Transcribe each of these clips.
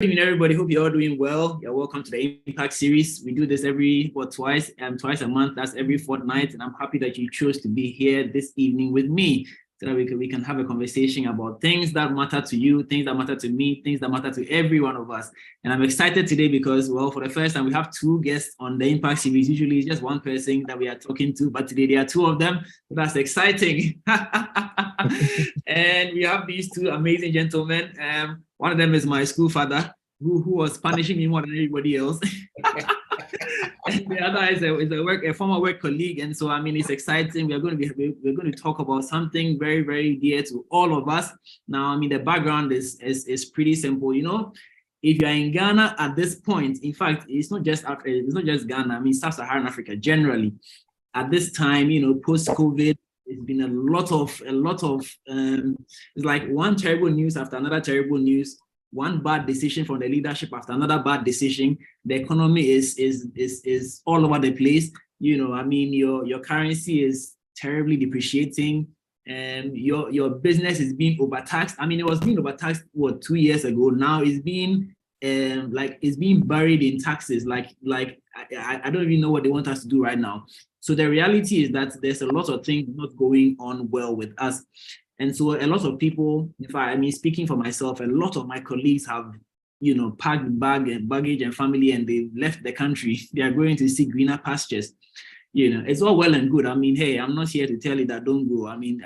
Good evening, everybody. Hope you're all doing well. You're welcome to the Impact series. We do this twice a month. That's every fortnight, and I'm happy that you chose to be here this evening with me so that we can have a conversation about things that matter to you, things that matter to me, things that matter to every one of us. And I'm excited today because, well, for the first time, we have two guests on the Impact series. Usually, it's just one person that we are talking to, but today there are two of them. So that's exciting. And we have these two amazing gentlemen. One of them is my school father, who was punishing me more than everybody else. And the other is a former work colleague. And so, I mean, it's exciting. We're going to talk about something very, very dear to all of us. Now, I mean, the background is pretty simple. You know, if you're in Ghana at this point, in fact, it's not just Ghana. I mean, Sub-Saharan Africa generally. At this time, you know, post-COVID, it's been a lot of it's like one terrible news after another terrible news, one bad decision from the leadership after another bad decision. The economy is all over the place. You know, I mean, your currency is terribly depreciating, and your business is being overtaxed. I mean, it was being overtaxed 2 years ago. Now it's being it's being buried in taxes. I don't even know what they want us to do right now. So the reality is that there's a lot of things not going on well with us. And so a lot of people, speaking for myself, a lot of my colleagues have, you know, packed baggage and family, and they left the country. They are going to see greener pastures. You know, it's all well and good. I mean, hey, I'm not here to tell you that don't go. I mean,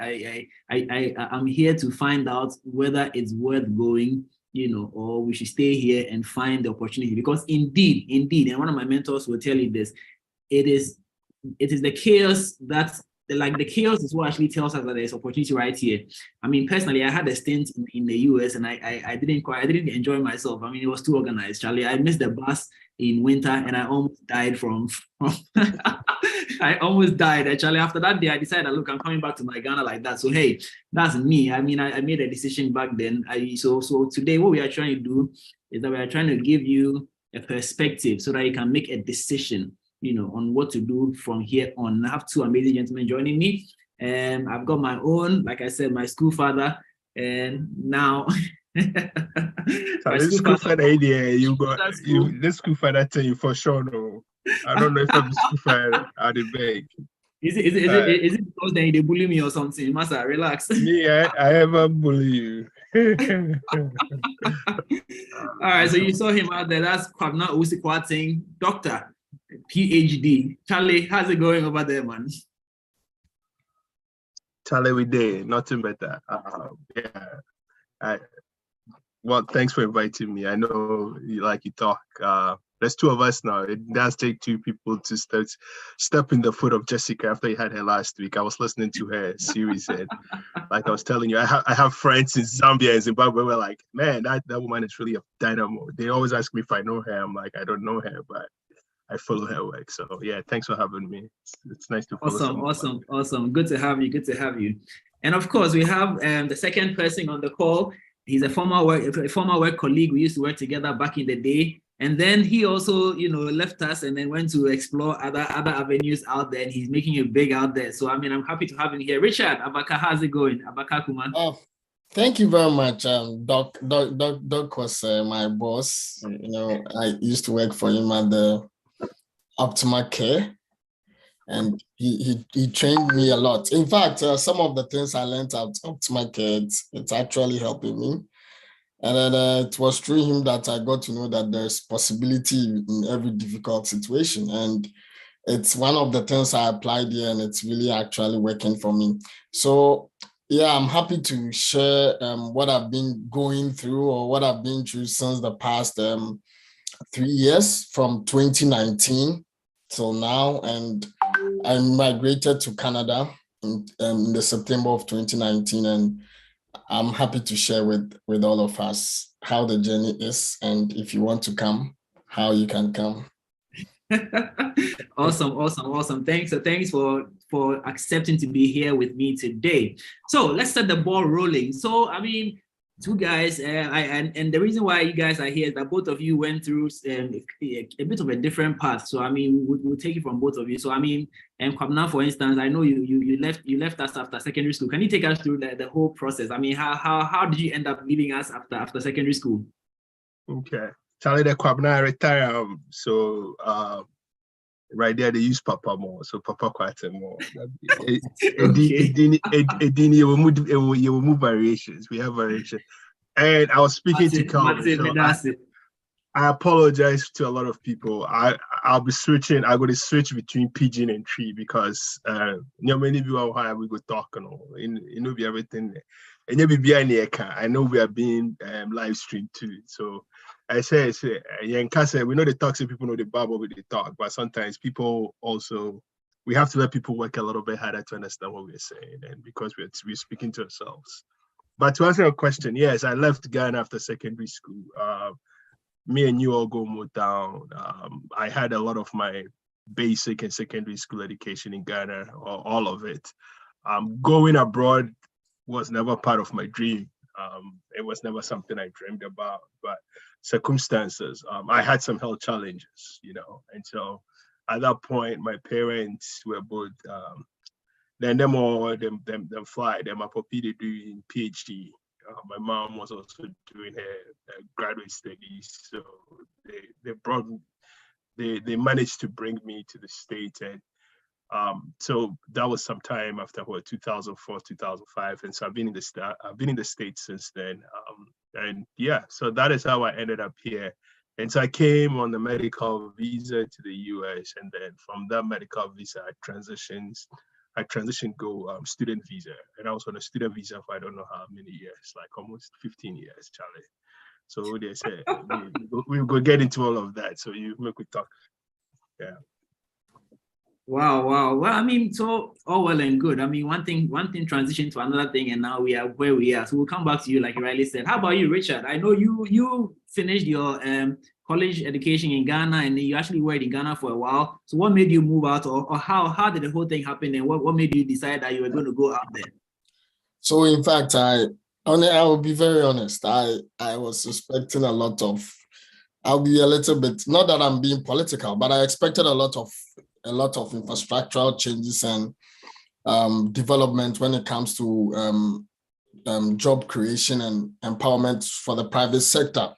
I'm here to find out whether it's worth going, you know, or we should stay here and find the opportunity. Because indeed, and one of my mentors will tell you this, it is the chaos the chaos is what actually tells us that there's opportunity right here. I mean, personally, I had a stint in the US, and I didn't enjoy myself. I mean, it was too organized, Charlie. I missed the bus in winter, and I almost died from I almost died, actually. After that day, I decided, look, I'm coming back to my Ghana like that. So, hey, that's me. I mean, I made a decision back then. So today, what we are trying to do is that we are trying to give you a perspective so that you can make a decision, you know, on what to do from here on. I have two amazing gentlemen joining me, and I've got my own, like I said, my school father, and now this school father tell you for sure. No, I don't know if I'm the school father at the bank. Is it because they bully me or something? Master, relax. Me, I ever bully you. All right, so you saw him out there. That's Kwabna Usikwateng, doctor, PhD. Charlie, how's it going over there, man? Charlie, we did nothing better. Well, thanks for inviting me. I know you talk. There's two of us now. It does take two people to step in the foot of Jessica after you had her last week. I was listening to her series, and like I was telling you, I have friends in Zambia and Zimbabwe. We're like, man, that woman is really a dynamo. They always ask me if I know her. I'm like, I don't know her, but I follow her work. So yeah, thanks for having me. It's nice to follow. Awesome. Good to have you. And of course, we have the second person on the call. He's a former work colleague. We used to work together back in the day. And then he also, you know, left us and then went to explore other avenues out there, and he's making it big out there. So, I mean, I'm happy to have him here. Richard Abaka, how's it going? Abaka Kuman. Oh, thank you very much. Doc was my boss. You know, I used to work for him at the Optimal Care, and he trained me a lot. In fact, some of the things I learned at Optimal Care, it's actually helping me. And then it was through him that I got to know that there's possibility in every difficult situation. And it's one of the things I applied here, and it's really actually working for me. So, yeah, I'm happy to share what I've been going through, or what I've been through since the past 3 years, from 2019 till now. And I migrated to Canada in the September of 2019, and I'm happy to share with all of us how the journey is, and if you want to come, how you can come. Awesome. Thanks for accepting to be here with me today. So let's start the ball rolling. So, I mean, two guys, and the reason why you guys are here is that both of you went through a bit of a different path. So I mean, we'll take it from both of you. So I mean, Kwabna, for instance, I know you left us after secondary school. Can you take us through the whole process? I mean, how did you end up leaving us after secondary school? Okay. Charlie the Kwabna retire. So right there they use Papa more. So Papa quite more. Edini you will move variations. We have variations. And I was speaking to Calvin. So I apologize to a lot of people. I'll be switching. I'm going to switch between Pigeon and Tree because many people how we go talk and all. You know, be everything. And you be behind the account. I know we are being live streamed too. So I say, we know the toxic people know the Bible with the talk, but sometimes people also we have to let people work a little bit harder to understand what we're saying, and because we're speaking to ourselves. But to answer your question, yes, I left Ghana after secondary school. Me and you all go more down. I had a lot of my basic and secondary school education in Ghana, or all of it. Going abroad was never part of my dream. It was never something I dreamed about, but circumstances. I had some health challenges, and so at that point, my parents were both. Then them all them fly. Them my puppy they doing PhD. My mom was also doing her graduate studies, so they brought they managed to bring me to the States, and so that was some time after 2004, 2005, and so I've been in the States since then, and yeah, so that is how I ended up here, and so I came on the medical visa to the US, and then from that medical visa I transitioned go student visa, and I was on a student visa for I don't know how many years, like almost 15 years, Charlie. So they say we'll go get into all of that. So you make we talk. Yeah. Wow. Well, I mean, so all well and good. I mean, one thing transition to another thing, and now we are where we are. So we'll come back to you, like you rightly said. How about you, Richard? I know you finished your college education in Ghana, and you actually worked in Ghana for a while. So what made you move out, or how did the whole thing happen, and what made you decide that you were going to go out there? So in fact, I will be very honest. I was suspecting a lot of. I'll be a little bit, not that I'm being political, but I expected a lot of infrastructural changes and development when it comes to job creation and empowerment for the private sector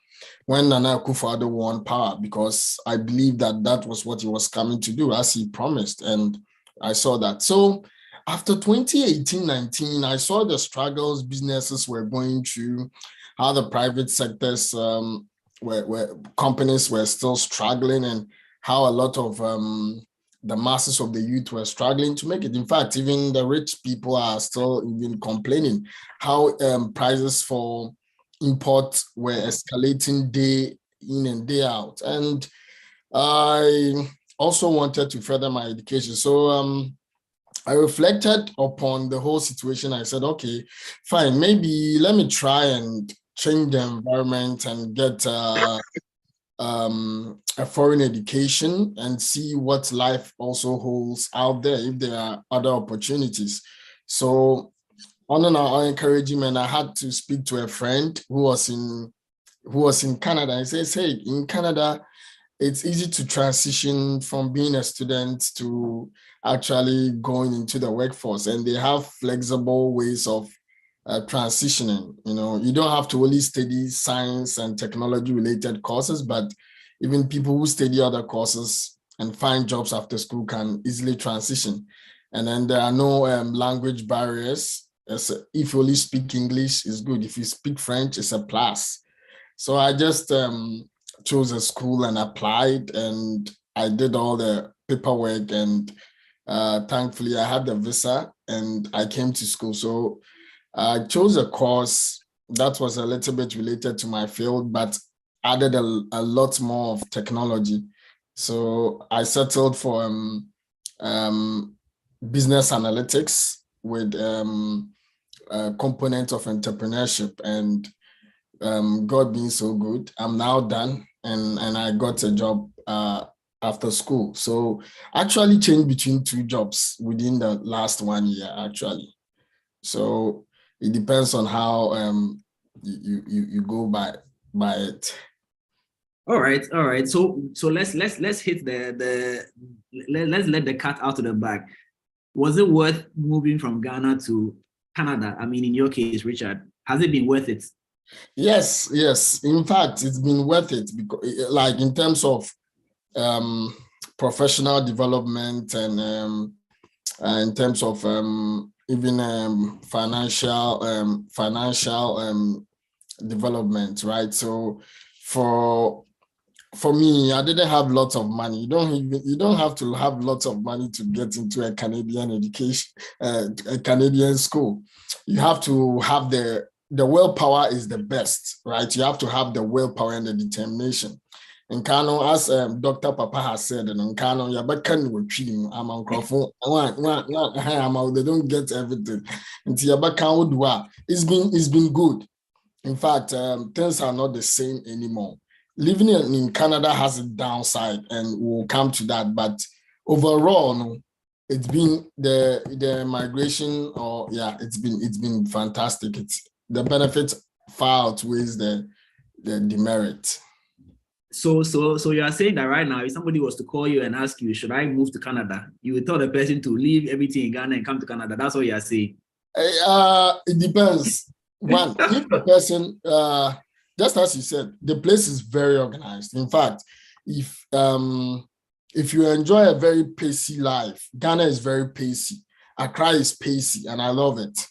when Nana Akufo-Addo won power, because I believe that was what he was coming to do, as he promised, and I saw that. So after 2018-19, I saw the struggles businesses were going through, how the private sectors where companies were still struggling, and how a lot of the masses of the youth were struggling to make it. In fact, even the rich people are still even complaining how prices for imports were escalating day in and day out. And I also wanted to further my education. So I reflected upon the whole situation. I said, okay, fine, maybe let me try and change the environment and get a foreign education and see what life also holds out there if there are other opportunities. So on our encouragement, I had to speak to a friend who was in Canada. He says, hey, in Canada, it's easy to transition from being a student to actually going into the workforce, and they have flexible ways of transitioning. You don't have to only study science and technology related courses, but even people who study other courses and find jobs after school can easily transition. And then there are no language barriers. If you only speak English, it's good. If you speak French, it's a plus. So I just chose a school and applied, and I did all the paperwork, and thankfully I had the visa and I came to school. So I chose a course that was a little bit related to my field, but added a lot more of technology. So I settled for business analytics with a component of entrepreneurship, and God being so good, I'm now done, and I got a job after school. So actually changed between two jobs within the last 1 year, actually. So it depends on how you go by it. All right. So let's hit let's let the cat out of the bag. Was it worth moving from Ghana to Canada? I mean, in your case, Richard, has it been worth it? Yes, yes. In fact, it's been worth it because, like, in terms of professional development and in terms of even financial development, right? So for me, I didn't have lots of money. You don't have to have lots of money to get into a Canadian education, a Canadian school. You have to have the willpower is the best, right? You have to have the willpower and the determination. And Kano, as Dr. Papa has said, and Kano, you're back with treating. I'm on Crawford. They don't get everything. And it's been good. In fact, things are not the same anymore. Living in Canada has a downside, and we'll come to that. But overall, no, it's been the migration, or yeah, it's been fantastic. It's the benefit far outweighs the demerit. So you are saying that right now, if somebody was to call you and ask you, should I move to Canada? You would tell the person to leave everything in Ghana and come to Canada. That's what you are saying. It depends. One, if the person, just as you said, the place is very organized. In fact, if you enjoy a very pacey life, Ghana is very pacey. Accra is pacey, and I love it.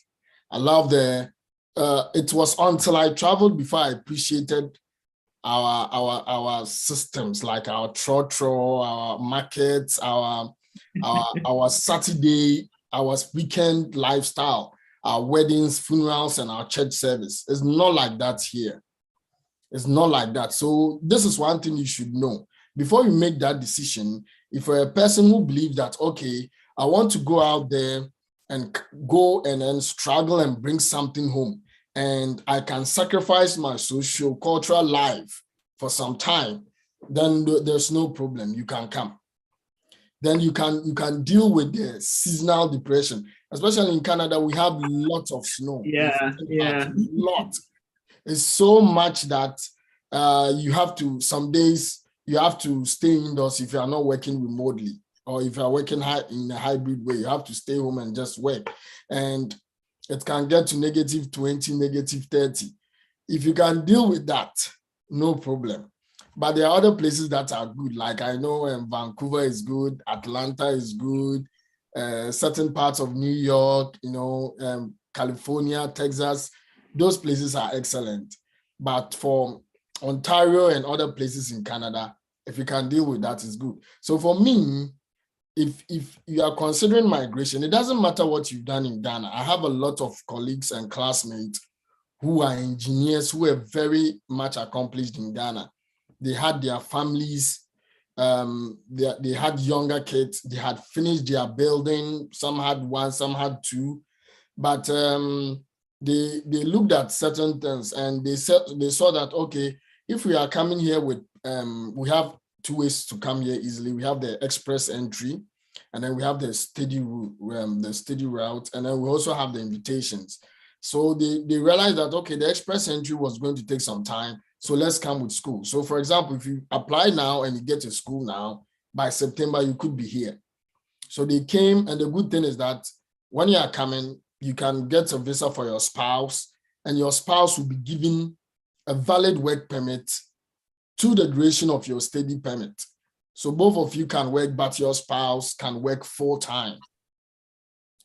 I love it was until I traveled before I appreciated our systems, like our trotro, our markets, our Saturday, our weekend lifestyle, our weddings, funerals, and our church service. It's not like that here. It's not like that. So this is one thing you should know. Before you make that decision, if you're a person who believes that, okay, I want to go out there and go and then struggle and bring something home, and I can sacrifice my social cultural life for some time, then there's no problem. You can come. Then you can deal with the seasonal depression. Especially in Canada, we have lots of snow. Yeah. Lot. It's so much that you have to, some days you have to stay indoors if you are not working remotely, or if you are working in a hybrid way, you have to stay home and just work. And it can get to -20, -30. If you can deal with that, no problem. But there are other places that are good. Like I know Vancouver is good, Atlanta is good, certain parts of New York, California, Texas, those places are excellent. But for Ontario and other places in Canada, if you can deal with that, is good. So for me, if you are considering migration, it doesn't matter what you've done in Ghana. I have a lot of colleagues and classmates who are engineers who are very much accomplished in Ghana. They had their families, they had younger kids, they had finished their building, some had one, some had two, but they looked at certain things and they saw that, okay, if we are coming here with, we have two ways to come here easily. We have the express entry, and then we have the steady route, and then we also have the invitations. So they realized that, okay, the express entry was going to take some time, so let's come with school. So for example, if you apply now and you get to school now, by September, you could be here. So they came, and the good thing is that when you are coming, you can get a visa for your spouse, and your spouse will be given a valid work permit to the duration of your study permit. So both of you can work, but your spouse can work full time.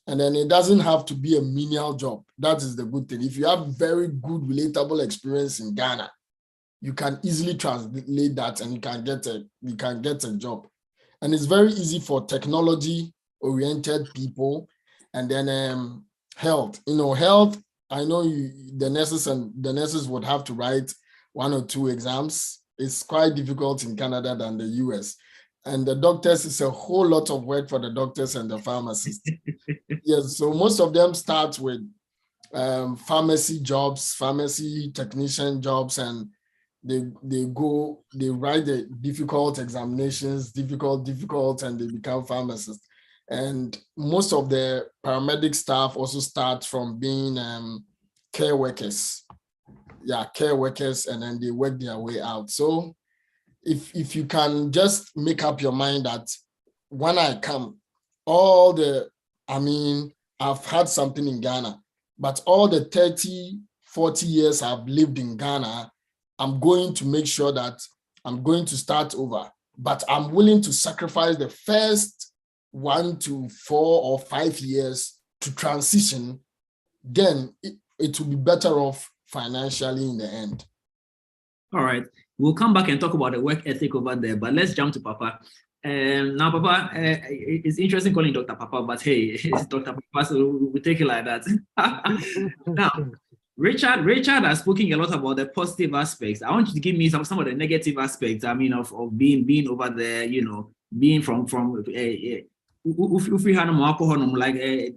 And then it doesn't have to be a menial job. That is the good thing. If you have very good, relatable experience in Ghana, you can easily translate that and you can get a job. And it's very easy for technology-oriented people. And then health. Health, I know the nurses would have to write 1 or 2 exams. It's quite difficult in Canada than the US. And the doctors, it's a whole lot of work for the doctors and the pharmacists. Yes, so most of them start with pharmacy jobs, pharmacy technician jobs, and they write the difficult examinations, difficult, and they become pharmacists. And most of the paramedic staff also start from being care workers. Yeah, care workers, and then they work their way out. So if you can just make up your mind that when I come, I've had something in Ghana, but all the 30, 40 years I've lived in Ghana, I'm going to make sure that I'm going to start over, but I'm willing to sacrifice the first 1 to 4 or 5 years to transition, then it will be better off financially in the end. All right, we'll come back and talk about the work ethic over there, but let's jump to Papa. Now, Papa, it's interesting calling Dr. Papa, but hey, it's Dr. Papa, so we take it like that. Now, Richard has spoken a lot about the positive aspects. I want you to give me some of the negative aspects. I mean, of being over there, you know, being from if we had more alcohol, like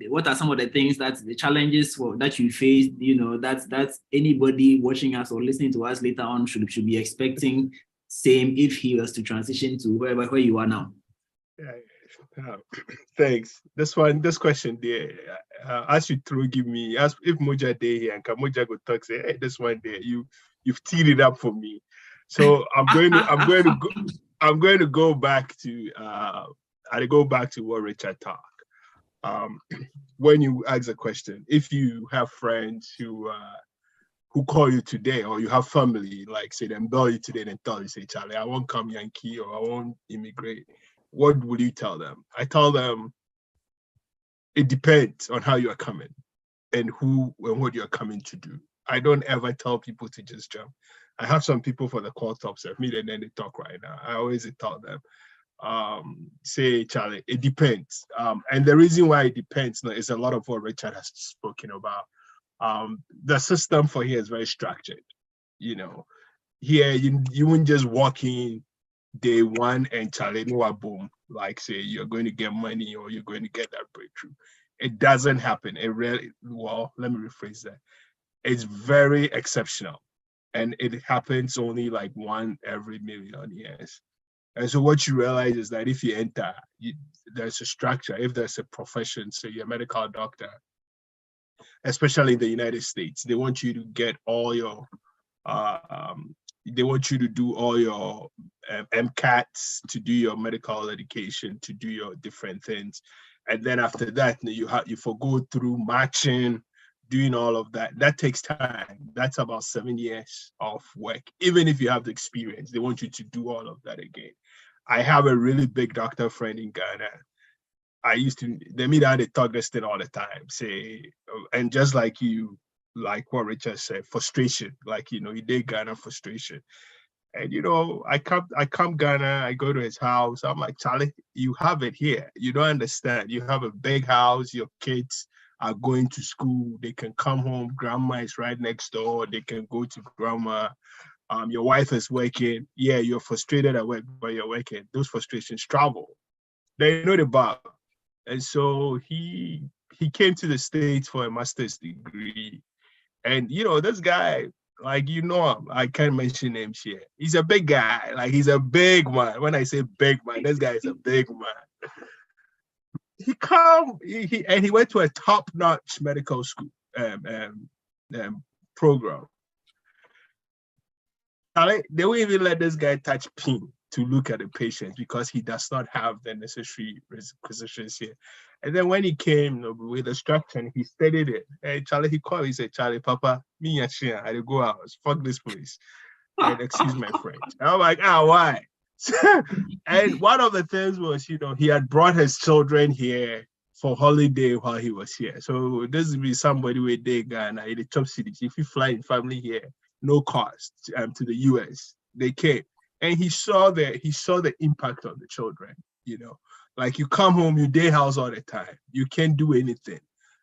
what are some of the things the challenges that you faced, you know, that's anybody watching us or listening to us later on should be expecting same if he was to transition to where you are now. Thanks. This question there, as you give me, as if Moja Day here and Moja go talk, say, hey, this one there, you've teed it up for me. So I'm going to go back to what Richard talked. When you ask a question, if you have friends who call you today, or you have family, like say them call you today and tell you, say, Charlie, I won't come Yankee or I won't immigrate, what would you tell them? I tell them it depends on how you are coming and who and what you are coming to do. I don't ever tell people to just jump. I have some people for the call tops of me and then they talk right now. I always tell them, say, Charlie, it depends. And the reason why it depends is a lot of what Richard has spoken about. The system for here is very structured. You know, here you wouldn't just walk in day one and Charlie, no, boom, like say you're going to get money or you're going to get that breakthrough. It doesn't happen. It really, well, let me rephrase that. It's very exceptional, and it happens only like 1 every million years. And so what you realize is that if you enter, there's a structure. If there's a profession, say you're a medical doctor, especially in the United States, they want you to get all your, they want you to do all your MCATs, to do your medical education, to do your different things. And then after that, you go through matching, doing all of that. That takes time. That's about 7 years of work. Even if you have the experience, they want you to do all of that again. I have a really big doctor friend in Ghana. They talk this thing all the time, say, and just like you, like what Richard said, frustration, like, you know, he did Ghana frustration. And, you know, I come Ghana, I go to his house. I'm like, Charlie, you have it here. You don't understand. You have a big house. Your kids are going to school. They can come home. Grandma is right next door. They can go to grandma. Your wife is working. Yeah, you're frustrated at work, but you're working. Those frustrations travel. They know the bar. And so he came to the States for a master's degree. And, you know, this guy, like, you know him, I can't mention names here. He's a big guy. Like, he's a big man. When I say big man, this guy is a big man. He went to a top-notch medical school program. They won't even let this guy touch pin to look at the patients because he does not have the necessary requisitions here. And then when he came with the structure, he studied it. Hey, Charlie, he called, he said, Charlie, Papa, me and Shia, I go out, fuck this place. And excuse my French. And I'm like, why? And one of the things was, you know, he had brought his children here for holiday while he was here. So this would be somebody with day Ghana in the top cities. If you fly in family here, no cost to the US, they came. And he saw the impact on the children, you know. Like, you come home, you day house all the time. You can't do anything.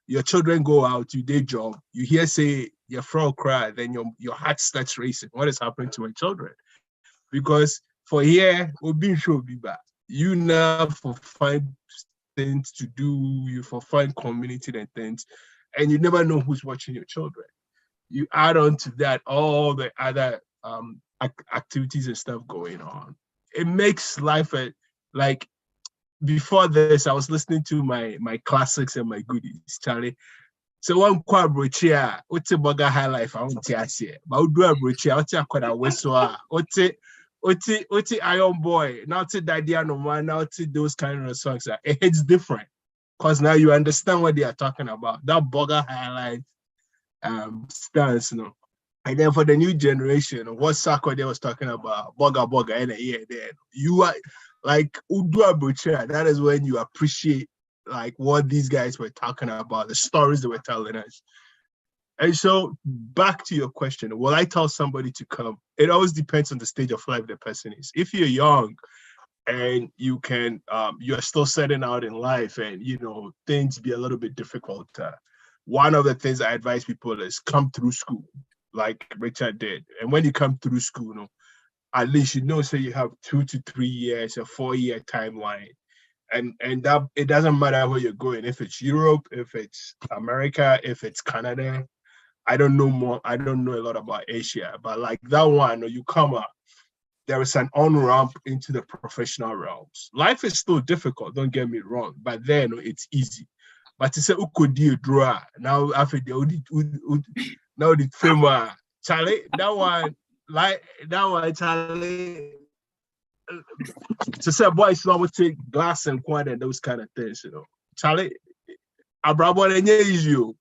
Your children go out, you day job. You hear say your frog cry, then your heart starts racing. What is happening to my children? Because for here, we'll be sure be back. You now for find things to do, you for find community and things, and you never know who's watching your children. You add on to that all the other activities and stuff going on. It makes life like. Before this, I was listening to my classics and my goodies, Charlie. So one quabrochia, what's a burger high life? I won't tell you. But I'll do a brochia, what's a quad westwa, what's Iron Boy, now to Dadiano Man, now to those kind of songs. It's different because now you understand what they are talking about. That burger high life stance, you know. And then for the new generation, what Sarkodie was talking about, boga, and then you are like Udua Butcher. That is when you appreciate like what these guys were talking about, the stories they were telling us. And so back to your question, will I tell somebody to come? It always depends on the stage of life the person is. If you're young and you can, you're still setting out in life and, you know, things be a little bit difficult. One of the things I advise people is come through school, like Richard did. And when you come through school, you know, at least you know, say you have 2 to 3 years, a 4-year timeline. And that it doesn't matter where you're going, if it's Europe, if it's America, if it's Canada. I don't know a lot about Asia, but like that one, you come up, there is an on-ramp into the professional realms. Life is still difficult, don't get me wrong, but then it's easy. But to say ukodi draw now after the now the famous Charlie, that one Charlie. To say boys now would take glass and quad and those kind of things, you know. Charlie, Abrabo is you.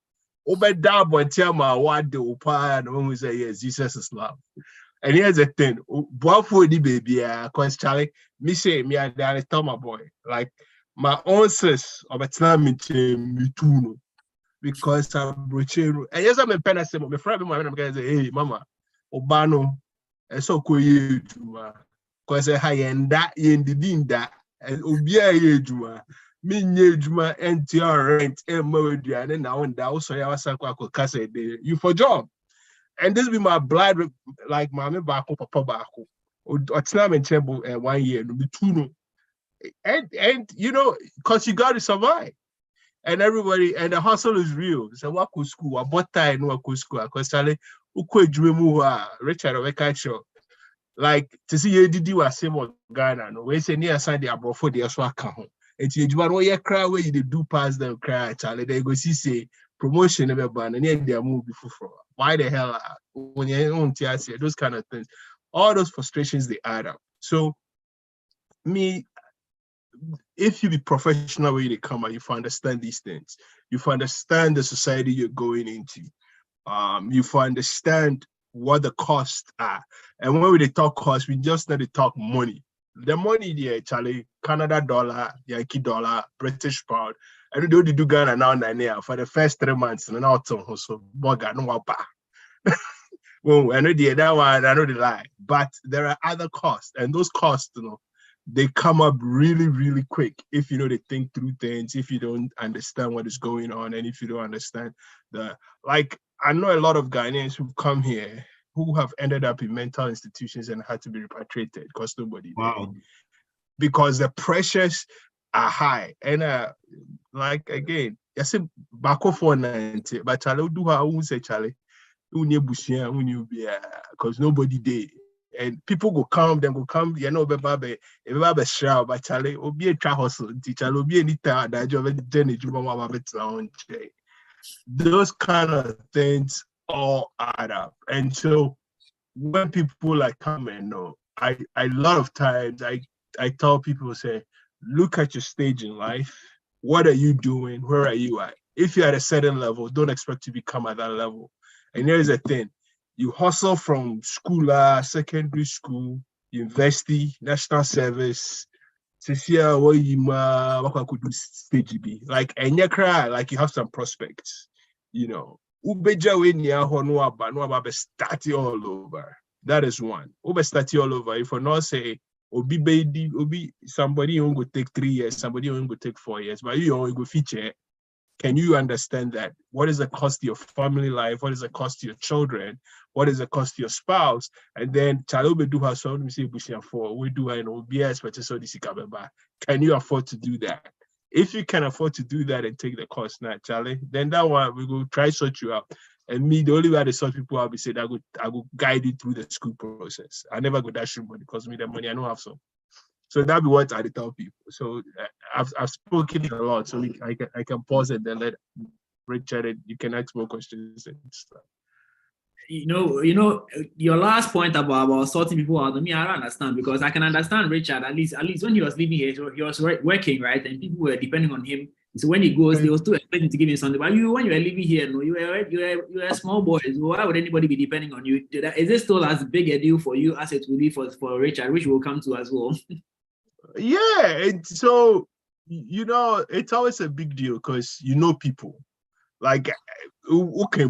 Obe dabo and tell my what the upa and when we say yes, Jesus is love. And here's the thing, boy for the baby, cause Charlie, me say me and I tell my boy, like my own sis of a time me too, because I'm brochero. And yes, I'm a pen. I say, my friend, my guy say, hey, mama, Obano, and so cool you too. Because I and that in the din that and Ubia Juma, me Juma, NTR rent, and Meridian, and now and that also I was like, you for job. And this be my blood, like Mamma Bako, Papa Bako, or Tlam and Temple, and 1 year, no, 2. And you know, because you got to survive. And everybody, and the hustle is real. So, what could school? What time? What could school? Because Charlie, Richard, I can't show. Like to see you did was same with Ghana. No, we say near Sunday abroad for the swag home. And you do what you cry where you do pass them cry, Charlie. They go see say promotion never ban and then they move before. Why the hell when you own TRC, those kind of things, all those frustrations they add up. So me, if you be professional where you come out, you understand these things. You understand the society you're going into. You understand what the costs are. And when we talk costs, we just need to talk money. The money there, Charlie, Canada dollar, Yankee dollar, British pound. I don't do Ghana now and then for the first 3 months and now so boga no wapa. Well, I know that one, I know the lie. But there are other costs, and those costs, you know, they come up really, really quick if you know they think through things, if you don't understand what is going on, and if you don't understand I know a lot of Ghanaians who've come here who have ended up in mental institutions and had to be repatriated because nobody did. Because the pressures are high. And like again, I said back for 90, but Charlie do I won't say Charlie, because nobody did. And people go come, you know, baby, shroud, but Charlie will be a hustle, teacher will be any time that you have those kind of things all add up. And so when people like come and know, I a lot of times I tell people, say, look at your stage in life. What are you doing? Where are you at? If you're at a certain level, don't expect to become at that level. And here's the thing. You hustle from school, secondary school, university, national service, what could do stage be like, and you cry like you have some prospects, you know. Start all over. That is one. Start all over. If I not say Obi somebody who go take 3 years, somebody who go take 4 years, but you only go feature. Can you understand that? What is the cost to your family life? What is the cost to your children? What is the cost to your spouse? And then Chalobe do have some say Bushian for we do an OBS, but so this can you afford to do that? If you can afford to do that and take the cost now, Charlie, then that one we will try sort you out. And me, the only way I sort people out, be said I will guide you through the school process. I never go dash money because me the money I don't have some. So that'd be what I tell people. So I've spoken a lot, so I can pause it and let Richard. You can ask more questions and stuff. You know, your last point about sorting people out. I mean, I don't understand because I can understand Richard at least when he was living here, he was working, right, and people were depending on him So when he goes, they will still expect him to give him something. But when you are living here, no, you are a small boy. So why would anybody be depending on you? Is it still as big a deal for you as it will be for Richard, which we'll come to as well? Yeah, so it's always a big deal because people. Like, okay,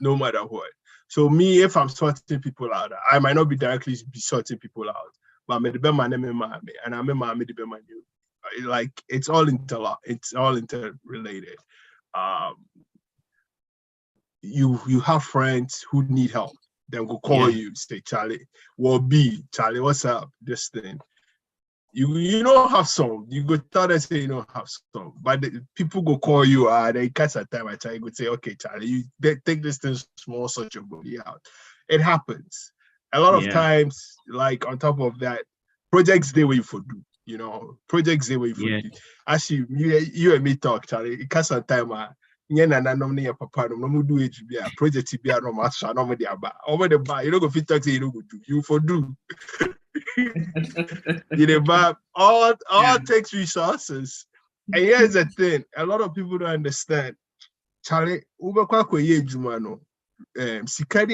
no matter what. So me, if I'm sorting people out, I might not be directly be sorting people out, but I'm and I'm like it's all interrelated. You have friends who need help, then go call you, say, Charlie, Charlie, what's up? This thing. You don't have some. You go tell them say you don't have some, but people go call you. They catch a time. I try. You go say, okay, Charlie, you take this thing small, sort your body out. It happens a lot of times. Like on top of that, projects they wait for do. Projects they wait for do. Actually, you and me talk, Charlie. It catch a time. Na papa no do it be a project be no master no me aba over the bar. You don't go fit taxi. You don't go do. You for do. But all takes resources. And here's the thing: a lot of people don't understand. Charlie, sikari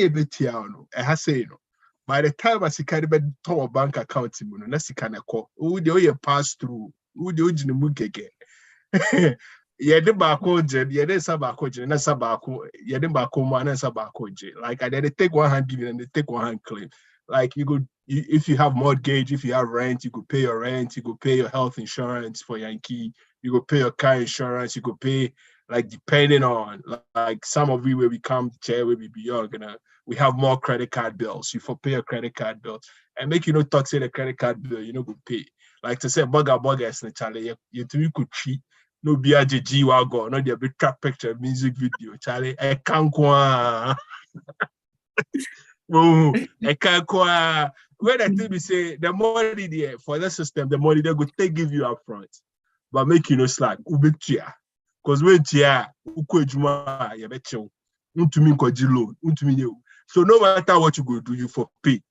ebetia no. Has say no. By the time a sikari be to bank account no, na sikana ko. Who the pass through? Who the ojini mukeke? Yede bako jen, yede sabako jen, na sabako, yede bako ma na sabako jen. Like I they take one hand giving and they take one hand claim. Like if you have mortgage, if you have rent, you could pay your rent, you could pay your health insurance for Yankee, you could pay your car insurance, you could pay like depending on like some of we where we come chair where we be young, we have more credit card bills. You for pay your credit card bills and make talk say the credit card bill, go pay. Like to say bugger in Charlie, you could cheat. No be a G wagon, no be trap picture, music video, Charlie. I can't go. I can't go. When I think we say the money there for the system, the money they go take give you up front, but make slack. Ubetia, because when tia ukojuma ya betcho, untumi nkojilo, untumi. So no matter what you go do, you for pay.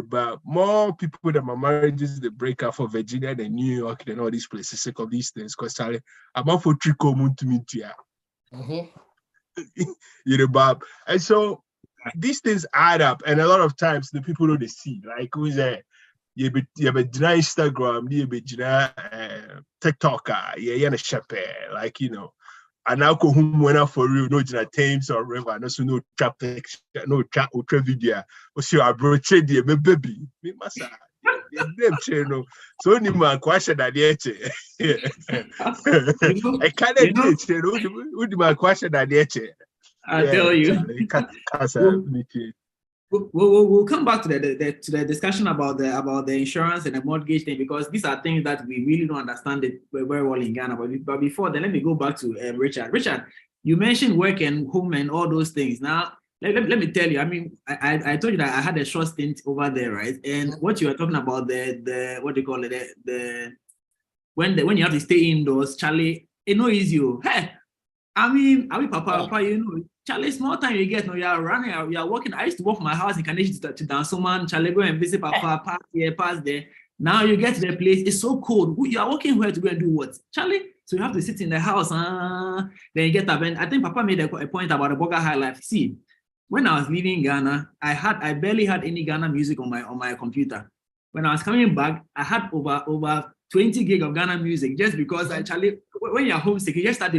But more people that my marriages they break up for Virginia than New York and all these places sick of these things because Charlie I'm out for trico moon to meet but and so these things add up and a lot of times the people don't see like who's there you be Instagram you be TikToker yeah shepherd like and now go home when for real, no Thames or river, no trap picture, no trap ultra video. What's your broche dear, my baby? Me massa. So any man question that the I can't do my question that the I tell you. We'll come back to the discussion about the insurance and the mortgage thing because these are things that we really don't understand it very well in Ghana. But before then, let me go back to Richard. Richard, you mentioned work and home and all those things. Now, let me tell you. I mean, I told you that I had a short stint over there, right? And what you are talking about the what do you call it? When you have to stay indoors, Charlie, it's no easy. Hey, I mean, papa, Charlie, small time you get, you are running, you are walking. I used to walk from my house in Kaneshie to Dansoman. Charlie, go and visit papa, pass here, pass there. Now you get to the place, it's so cold. You are walking where to go and do what? Charlie, so you have to sit in the house. Then you get up. And I think papa made a point about the burger high life. See, when I was leaving Ghana, I barely had any Ghana music on my computer. When I was coming back, I had over 20 gig of Ghana music just because actually when you're homesick, you just start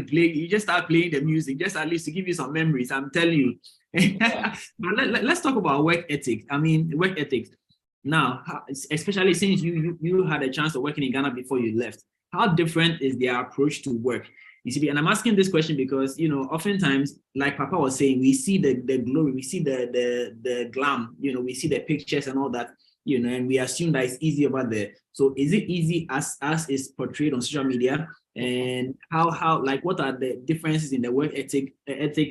playing the music, just at least to give you some memories. I'm telling you. But let's talk about work ethics. I mean, work ethics. Now, especially since you had a chance of working in Ghana before you left, how different is their approach to work? You see, and I'm asking this question because oftentimes, like Papa was saying, we see the glory, we see the glam, we see the pictures and all that. And we assume that it's easy over there. So is it easy as is portrayed on social media? And how like what are the differences in the work ethic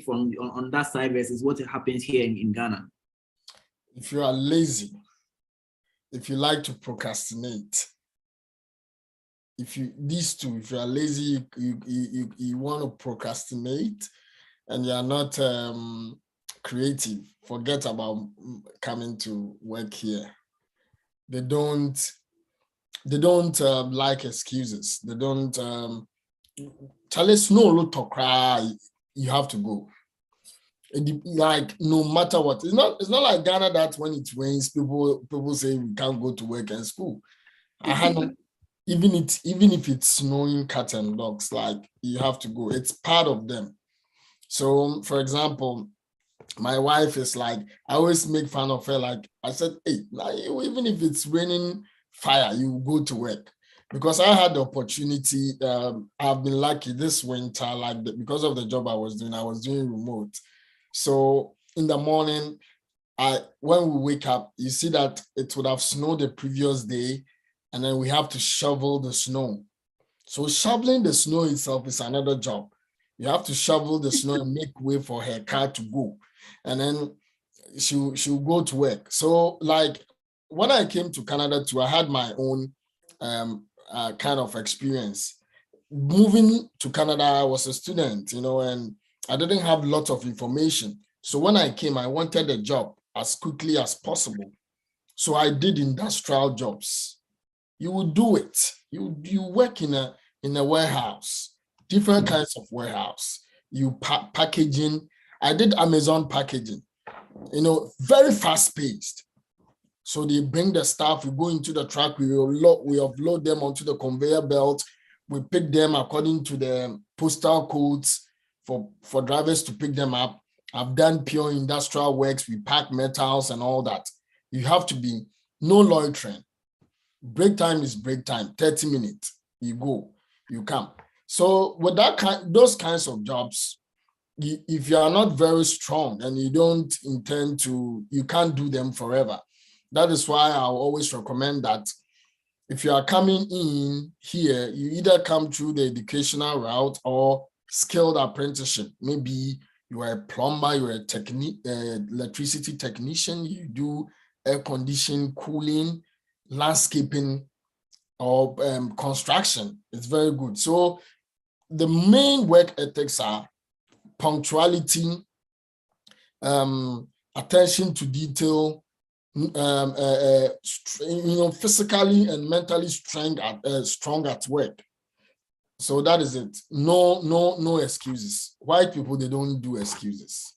from on that side versus what happens here in Ghana? If you are lazy, if you like to procrastinate, if you are lazy, you want to procrastinate and you are not creative, forget about coming to work here. They don't like excuses. They don't Charlie, snow lot to cry. You have to go. Like no matter what, it's not like Ghana that when it rains, people say we can't go to work and school. Even if it's snowing cat and dogs, like you have to go. It's part of them. So, for example, my wife is like, I always make fun of her. Like I said, hey, even if it's raining fire, you go to work. Because I had the opportunity, I've been lucky this winter, like because of the job I was doing remote. So in the morning, when we wake up, you see that it would have snowed the previous day, and then we have to shovel the snow. So shoveling the snow itself is another job. You have to shovel the snow and make way for her car to go. And then she'll go to work. So like when I came to Canada too, I had my own kind of experience. Moving to Canada, I was a student, and I didn't have lots of information. So when I came, I wanted a job as quickly as possible. So I did industrial jobs. You would do it. You work in a warehouse, different kinds of warehouse. You packaging. I did Amazon packaging, very fast paced. So they bring the stuff, we go into the truck, we offload them onto the conveyor belt. We pick them according to the postal codes for drivers to pick them up. I've done pure industrial works. We pack metals and all that. You have to be no loitering. Break time is break time, 30 minutes. You go, you come. So with those kinds of jobs, if you are not very strong and you don't intend to, you can't do them forever. That is why I always recommend that if you are coming in here, you either come through the educational route or skilled apprenticeship. Maybe you are a plumber, you are electricity technician, you do air conditioning, cooling, landscaping, or construction. It's very good. So the main work ethics are punctuality, attention to detail, physically and mentally strong at work. So that is it. No excuses. White people, they don't do excuses.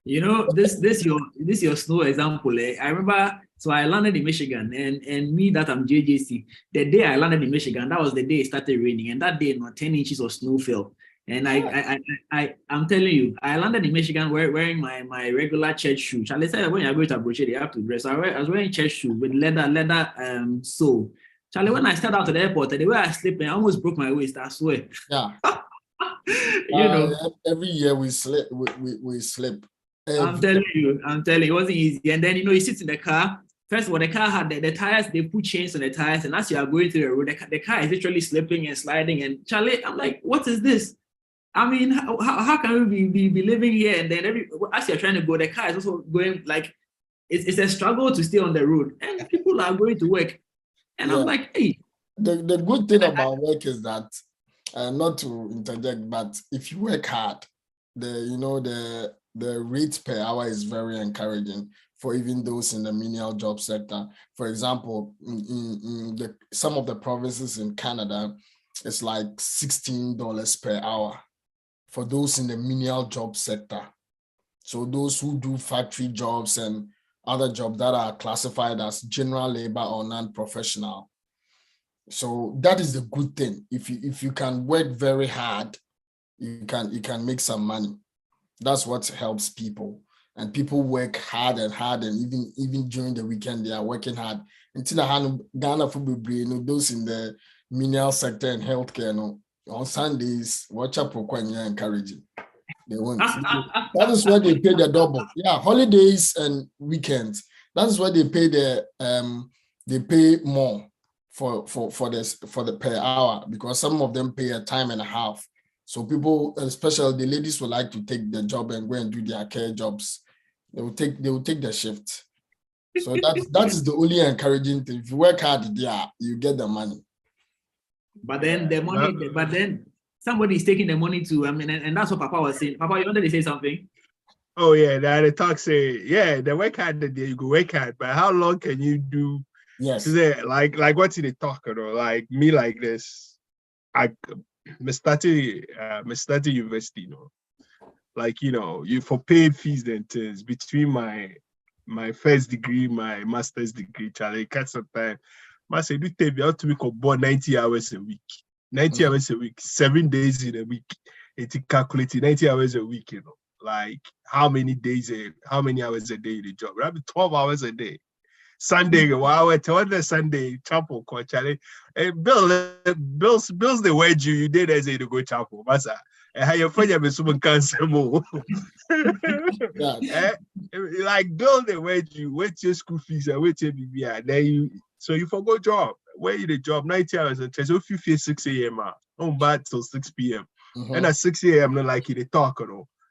This your snow example. I remember. So I landed in Michigan, and me that I'm JJC. The day I landed in Michigan, that was the day it started raining, and that day, 10 inches of snow fell. And I'm telling you, I landed in Michigan wearing my regular church shoe. Charlie said when you're going to Abroche, they have to dress. So I was wearing church shoes with leather sole. Charlie, when I stepped out to the airport, the way I slept, I almost broke my waist. I swear. Yeah. Every year we slip. We slip. I'm telling you, it wasn't easy. And then you sit in the car. First of all, the car had the tires, they put chains on the tires, and as you are going through the road, the car is literally slipping and sliding. And Charlie, I'm like, what is this? I mean, how can we be living here? And then as you're trying to go, the car is also going, like, it's a struggle to stay on the road. And people are going to work. And yeah. I'm like, hey. The good thing about work is that, not to interject, but if you work hard, the rate per hour is very encouraging for even those in the menial job sector. For example, in some of the provinces in Canada, it's like $16 per hour for those in the menial job sector. So those who do factory jobs and other jobs that are classified as general labor or non-professional. So that is the good thing. If you can work very hard, you can make some money. That's what helps people. And people work hard, and even during the weekend, they are working hard. Until Ghana for those in the menial sector and healthcare, on Sundays, watch up for encouraging. They won't. That is where they pay the double. Yeah, holidays and weekends. That is where they pay they pay more for the per hour, because some of them pay a time and a half. So people, especially the ladies, would like to take the job and go and do their care jobs. They will take the shift. So that is the only encouraging thing. If you work hard, yeah, you get the money. But then the money, but then somebody is taking the money too. I mean, and that's what Papa was saying. Papa, you wanted to say something? Oh yeah, the talk say, yeah, the work hard, you go work hard, but how long can you do? Yes. Like what's in the talk, like me like this? me started university, like, you for paid fees and things between my first degree, my master's degree, Charlie, cut some time. I say, do take me out to make about 90 hours a week. 90 hours a week, 7 days in a week. It's calculated 90 hours a week, Like how many hours a day in the job? That'd be 12 hours a day. Sunday, wow, to Sunday, chapel, Charlie. Hey, Bills, they wed you did as to go chapel. Massa. And how your friend have someone cancer more. Like Bill, they wed you, wait your school fees and wait your BBI. Then you forgo job. Where you the job 90 hours and so if you feel 6 a.m. Don't bad till 6 p.m. And at 6 a.m. not like you they talk,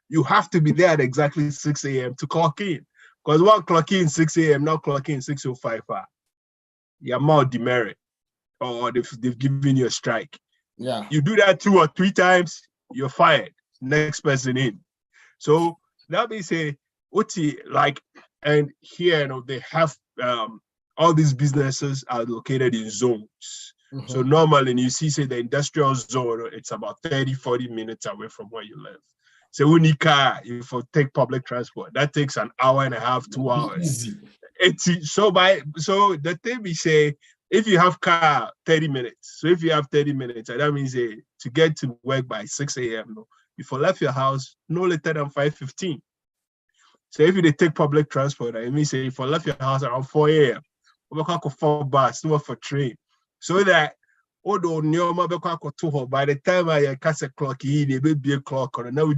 You have to be there at exactly 6 a.m. to clock in. Because one clock in 6 a.m., now clock in 6:05. You're more demerit. Or they've given you a strike. Yeah. You do that 2 or 3 times, you're fired. Next person in. So that means and here they have all these businesses are located in zones. So normally you see the industrial zone, it's about 30-40 minutes away from where you live. So when you if you take public transport, that takes an hour and a half, 2 hours. So the thing we say, if you have car, 30 minutes. So if you have 30 minutes, that means to get to work by 6 a.m. If you left your house no later than 5:15. So if you take public transport, I mean say if you left your house around 4 a.m., we can go for bus, no for train. So that by the time I catch a clock, it may be a clock or no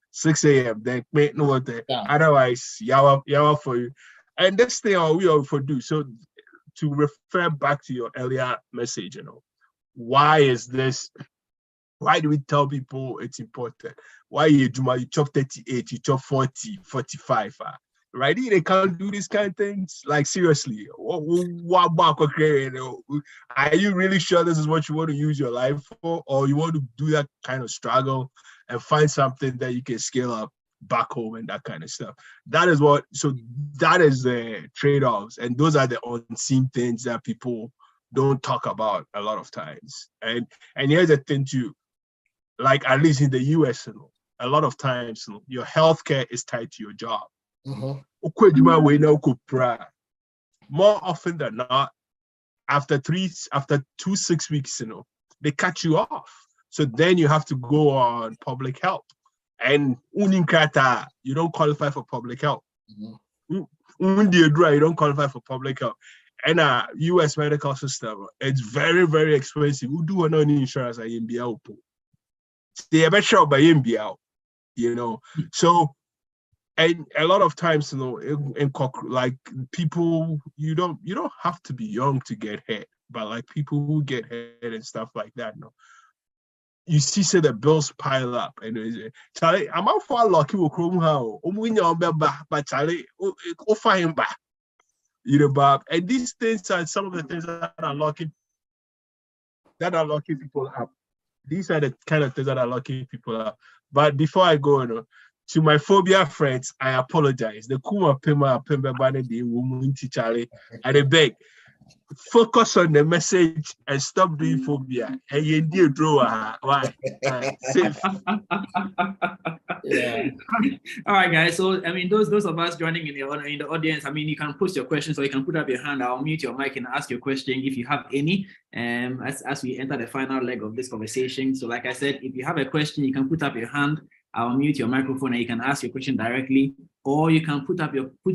6 a.m. Then make no other. Otherwise, yawa for you. And this thing we also do. So to refer back to your earlier message, why is this? Why do we tell people it's important? Why you chop 38, you chop 40, 45? Right? They can't do these kind of things. Like seriously, are you really sure this is what you want to use your life for, or you want to do that kind of struggle and find something that you can scale up back home and that kind of stuff? That is the trade-offs, and those are the unseen things that people don't talk about a lot of times. And here's the thing too, like at least in the US, a lot of times your healthcare is tied to your job. More often than not, after 2 6 weeks, they cut you off. So then you have to go on public health. And uninkata, you don't qualify for public health. You don't qualify for public health. And US medical system, it's very, very expensive. We do no insurance at MBA. They are better by MBA, So, and a lot of times, like people, you don't have to be young to get hit, but like people who get hit and stuff like that, you see, say the bills pile up, and Charlie, I'm out for lucky with Chrome how, but Charlie, find back, Bob, and these things are some of the things that are locking people up. These are the kind of things that are locking people up. But before I go, to my phobia friends, I apologize. The Kuma Pema Bane the woman Charlie, I beg. Focus on the message and stop doing phobia. And you do draw. Why? Safe. Yeah. All right, guys. So I mean, those of us joining in the audience, I mean, you can post your questions or you can put up your hand. I'll mute your mic and ask your question if you have any. As we enter the final leg of this conversation. So, like I said, if you have a question, you can put up your hand. I'll mute your microphone and you can ask your question directly, or you can put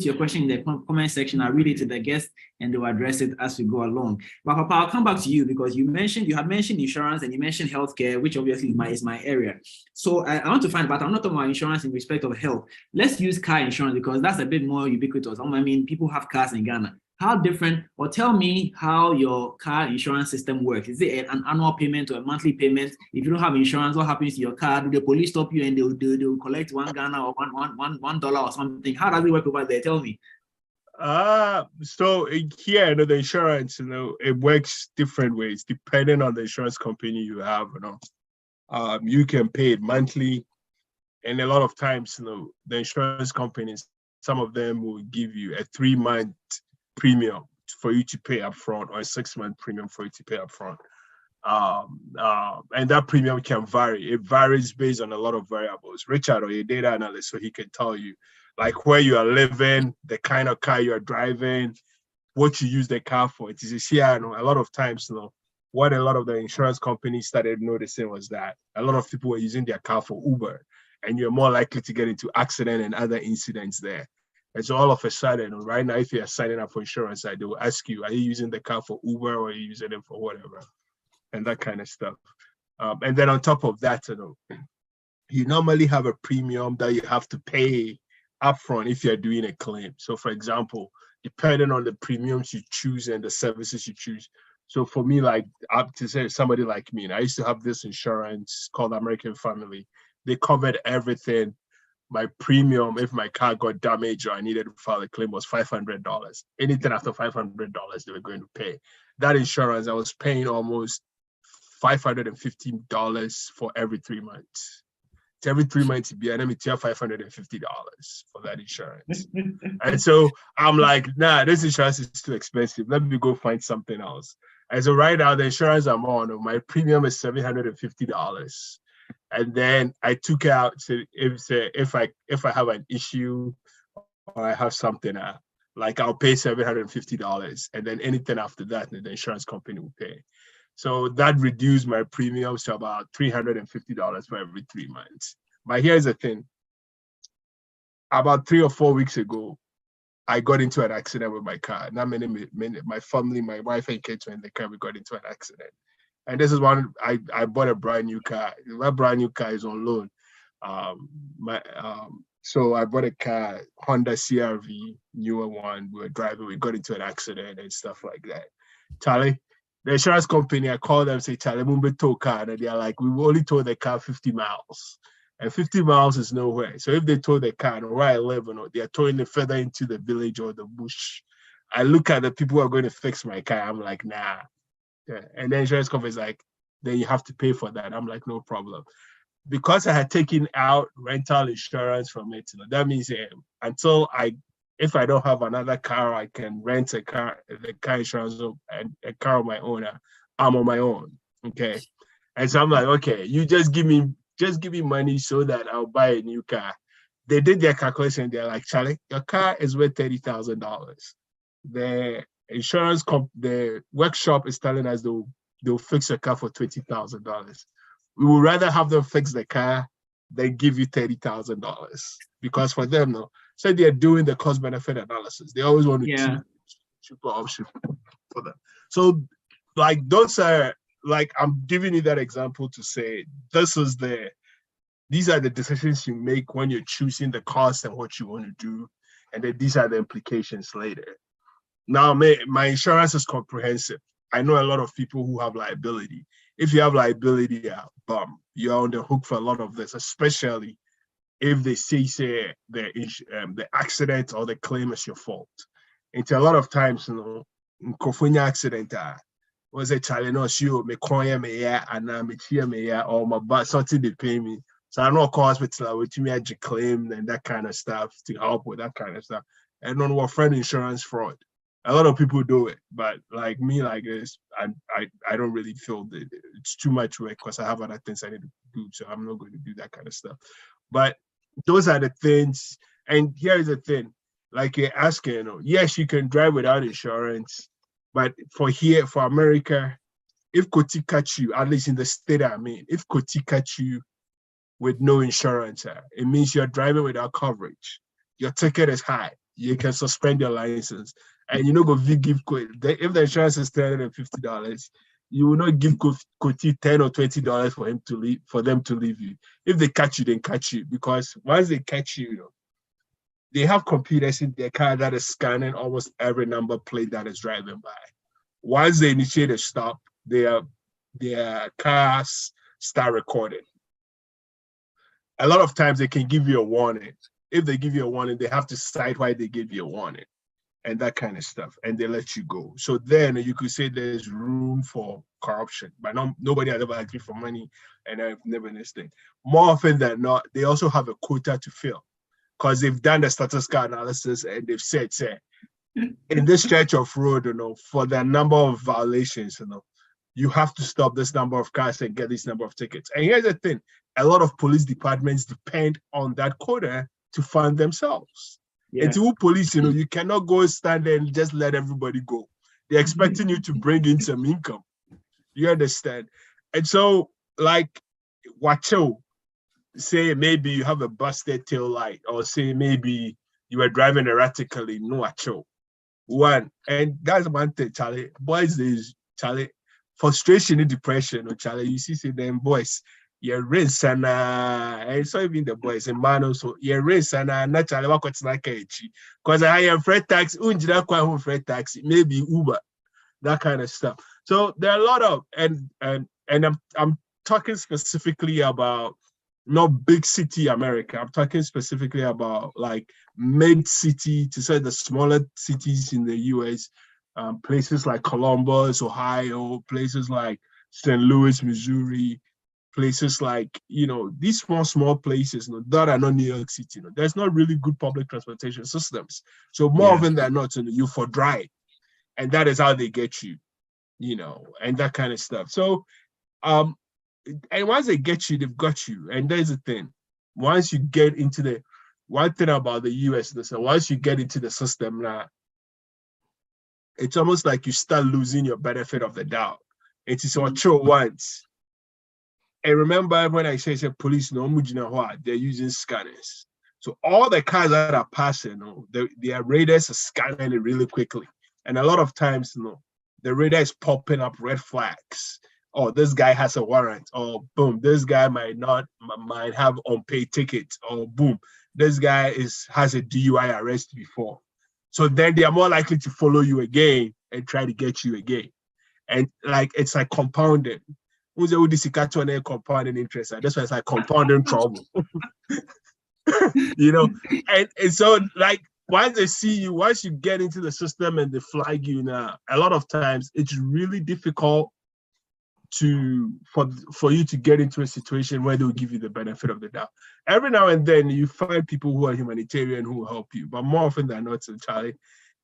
your question in the comment section. I'll read it to the guest and they'll address it as we go along. But Papa, I'll come back to you because you had mentioned insurance and you mentioned healthcare, which obviously is my area. So I want to find, but I'm not talking about insurance in respect of health. Let's use car insurance because that's a bit more ubiquitous. I mean, people have cars in Ghana. How different, or tell me how your car insurance system works. Is it an annual payment or a monthly payment? If you don't have insurance, what happens to your car? Do the police stop you and they'll collect $1 or $1 or something? How does it work over there? Tell me. So here, the insurance, it works different ways depending on the insurance company you have. You can pay it monthly, and a lot of times, the insurance companies, some of them will give you a 3-month premium for you to pay up front or a 6-month premium for you to pay up front. And that premium can vary. It varies based on a lot of variables. Richard, or your data analyst, so he can tell you like where you are living, the kind of car you are driving, what you use the car for. It is here, a lot of times, what a lot of the insurance companies started noticing was that a lot of people were using their car for Uber, and you're more likely to get into accident and other incidents there. And so all of a sudden, right now, if you're signing up for insurance, they will ask you, are you using the car for Uber or are you using it for whatever? And that kind of stuff. And then on top of that, you normally have a premium that you have to pay upfront if you're doing a claim. So for example, depending on the premiums you choose and the services you choose. So for me, like up to say somebody like me, and I used to have this insurance called American Family. They covered everything. My premium, if my car got damaged or I needed to file a claim, was $500. Anything after $500, they were going to pay. That insurance, I was paying almost $550 for every 3 months. It's every 3 months, it'd be an $550 for that insurance. And so I'm like, nah, this insurance is too expensive. Let me go find something else. And so right now, the insurance I'm on, my premium is $750. And then I took out, so if I have an issue or I have something, like I'll pay $750, and then anything after that, the insurance company will pay. So that reduced my premiums to about $350 for every 3 months. But here's the thing. About 3 or 4 weeks ago, I got into an accident with my car. Not many, my family, my wife and kids were in the car, we got into an accident. And this is one, I bought a brand new car. My brand new car is on loan. So I bought a car, Honda CRV, newer one. We were driving, we got into an accident and stuff like that. Charlie, the insurance company, I called them, say, Charlie, we tow car. And they're like, we only tow the car 50 miles. And 50 miles is nowhere. So if they tow the car, where I live, they're towing it further into the village or the bush. I look at the people who are going to fix my car. I'm like, nah. Yeah. And the insurance company is like, then you have to pay for that. I'm like, no problem. Because I had taken out rental insurance from it, that means if I don't have another car, I can rent a car, the car insurance and a car of my own. I'm on my own. Okay. And so I'm like, okay, you just give me money so that I'll buy a new car. They did their calculation. They're like, Charlie, your car is worth $30,000. The insurance the workshop is telling us they'll fix your car for $20,000. We would rather have them fix the car than give you $30,000, because for them, so they're doing the cost benefit analysis. They always want to choose cheaper option for them. So like those are, like, I'm giving you that example to say these are the decisions you make when you're choosing the cost and what you want to do, and then these are the implications later. Now, my insurance is comprehensive. I know a lot of people who have liability. If you have liability, you're on the hook for a lot of this, especially if they say the accident or the claim is your fault. It's a lot of times, in accident, was a challenge, me coin me and me cheer me or my butt something they pay me. So I know hospital with me had claim and that kind of stuff to help with that kind of stuff. And on what friend insurance fraud. A lot of people do it, but like me, like this, I don't really feel that it's too much work because I have other things I need to do, so I'm not going to do that kind of stuff. But those are the things. And here's the thing, like you're asking, yes, you can drive without insurance, but for America, if Koti catch you, at least in the state I'm in, if Koti catch you with no insurance, it means you're driving without coverage. Your ticket is high. You can suspend your license. And you know, if the insurance is $350, you will not give Koti $10 or $20 for them to leave you. If they catch you, then catch you, because once they catch you, they have computers in their car that is scanning almost every number plate that is driving by. Once they initiate a stop, their cars start recording. A lot of times they can give you a warning. If they give you a warning, they have to cite why they gave you a warning and that kind of stuff, and they let you go. So then you could say there's room for corruption, but nobody has ever asked me for money, and I've never understood. More often than not, they also have a quota to fill, because they've done the statistical analysis and they've said, in this stretch of road, for the number of violations, you have to stop this number of cars and get this number of tickets. And here's the thing, a lot of police departments depend on that quota to fund themselves. Yeah. And to police, you cannot go stand there and just let everybody go. They're expecting you to bring in some income. You understand? And so, like, wacho, say maybe you have a busted tail light, or say maybe you were driving erratically, no wacho. One, and that's one thing, Charlie. Boys is Charlie, frustration and depression, Charlie. You see them boys, you're race and so even the boys and man also, you're race and naturally what like because I am freight taxi, home freight taxi, maybe Uber, that kind of stuff. So there are a lot of and I'm talking specifically about not big city America. I'm talking specifically about like mid-city to say the smaller cities in the US, places like Columbus, Ohio, places like St. Louis, Missouri, places like, these small places that are not New York City. There's not really good public transportation systems. So more often than not, you for drive. And that is how they get you, and that kind of stuff. So, and once they get you, they've got you. And there's the thing. Once you get into the one thing about the US, so once you get into the system now, it's almost like you start losing your benefit of the doubt. It is what true once. And remember when I say police, they're using scanners. So all the cars that are passing, their radars are scanning it really quickly. And a lot of times, the radar is popping up red flags. Oh, this guy has a warrant. Or boom, this guy might have unpaid tickets. Or boom, this guy has a DUI arrest before. So then they are more likely to follow you again and try to get you again. And it's like compounded. Who's the compounding interest? That's why it's like compounding trouble. And so like once they see you, once you get into the system and they flag you now, a lot of times it's really difficult for you to get into a situation where they'll give you the benefit of the doubt. Every now and then you find people who are humanitarian who will help you, but more often than not, Charlie,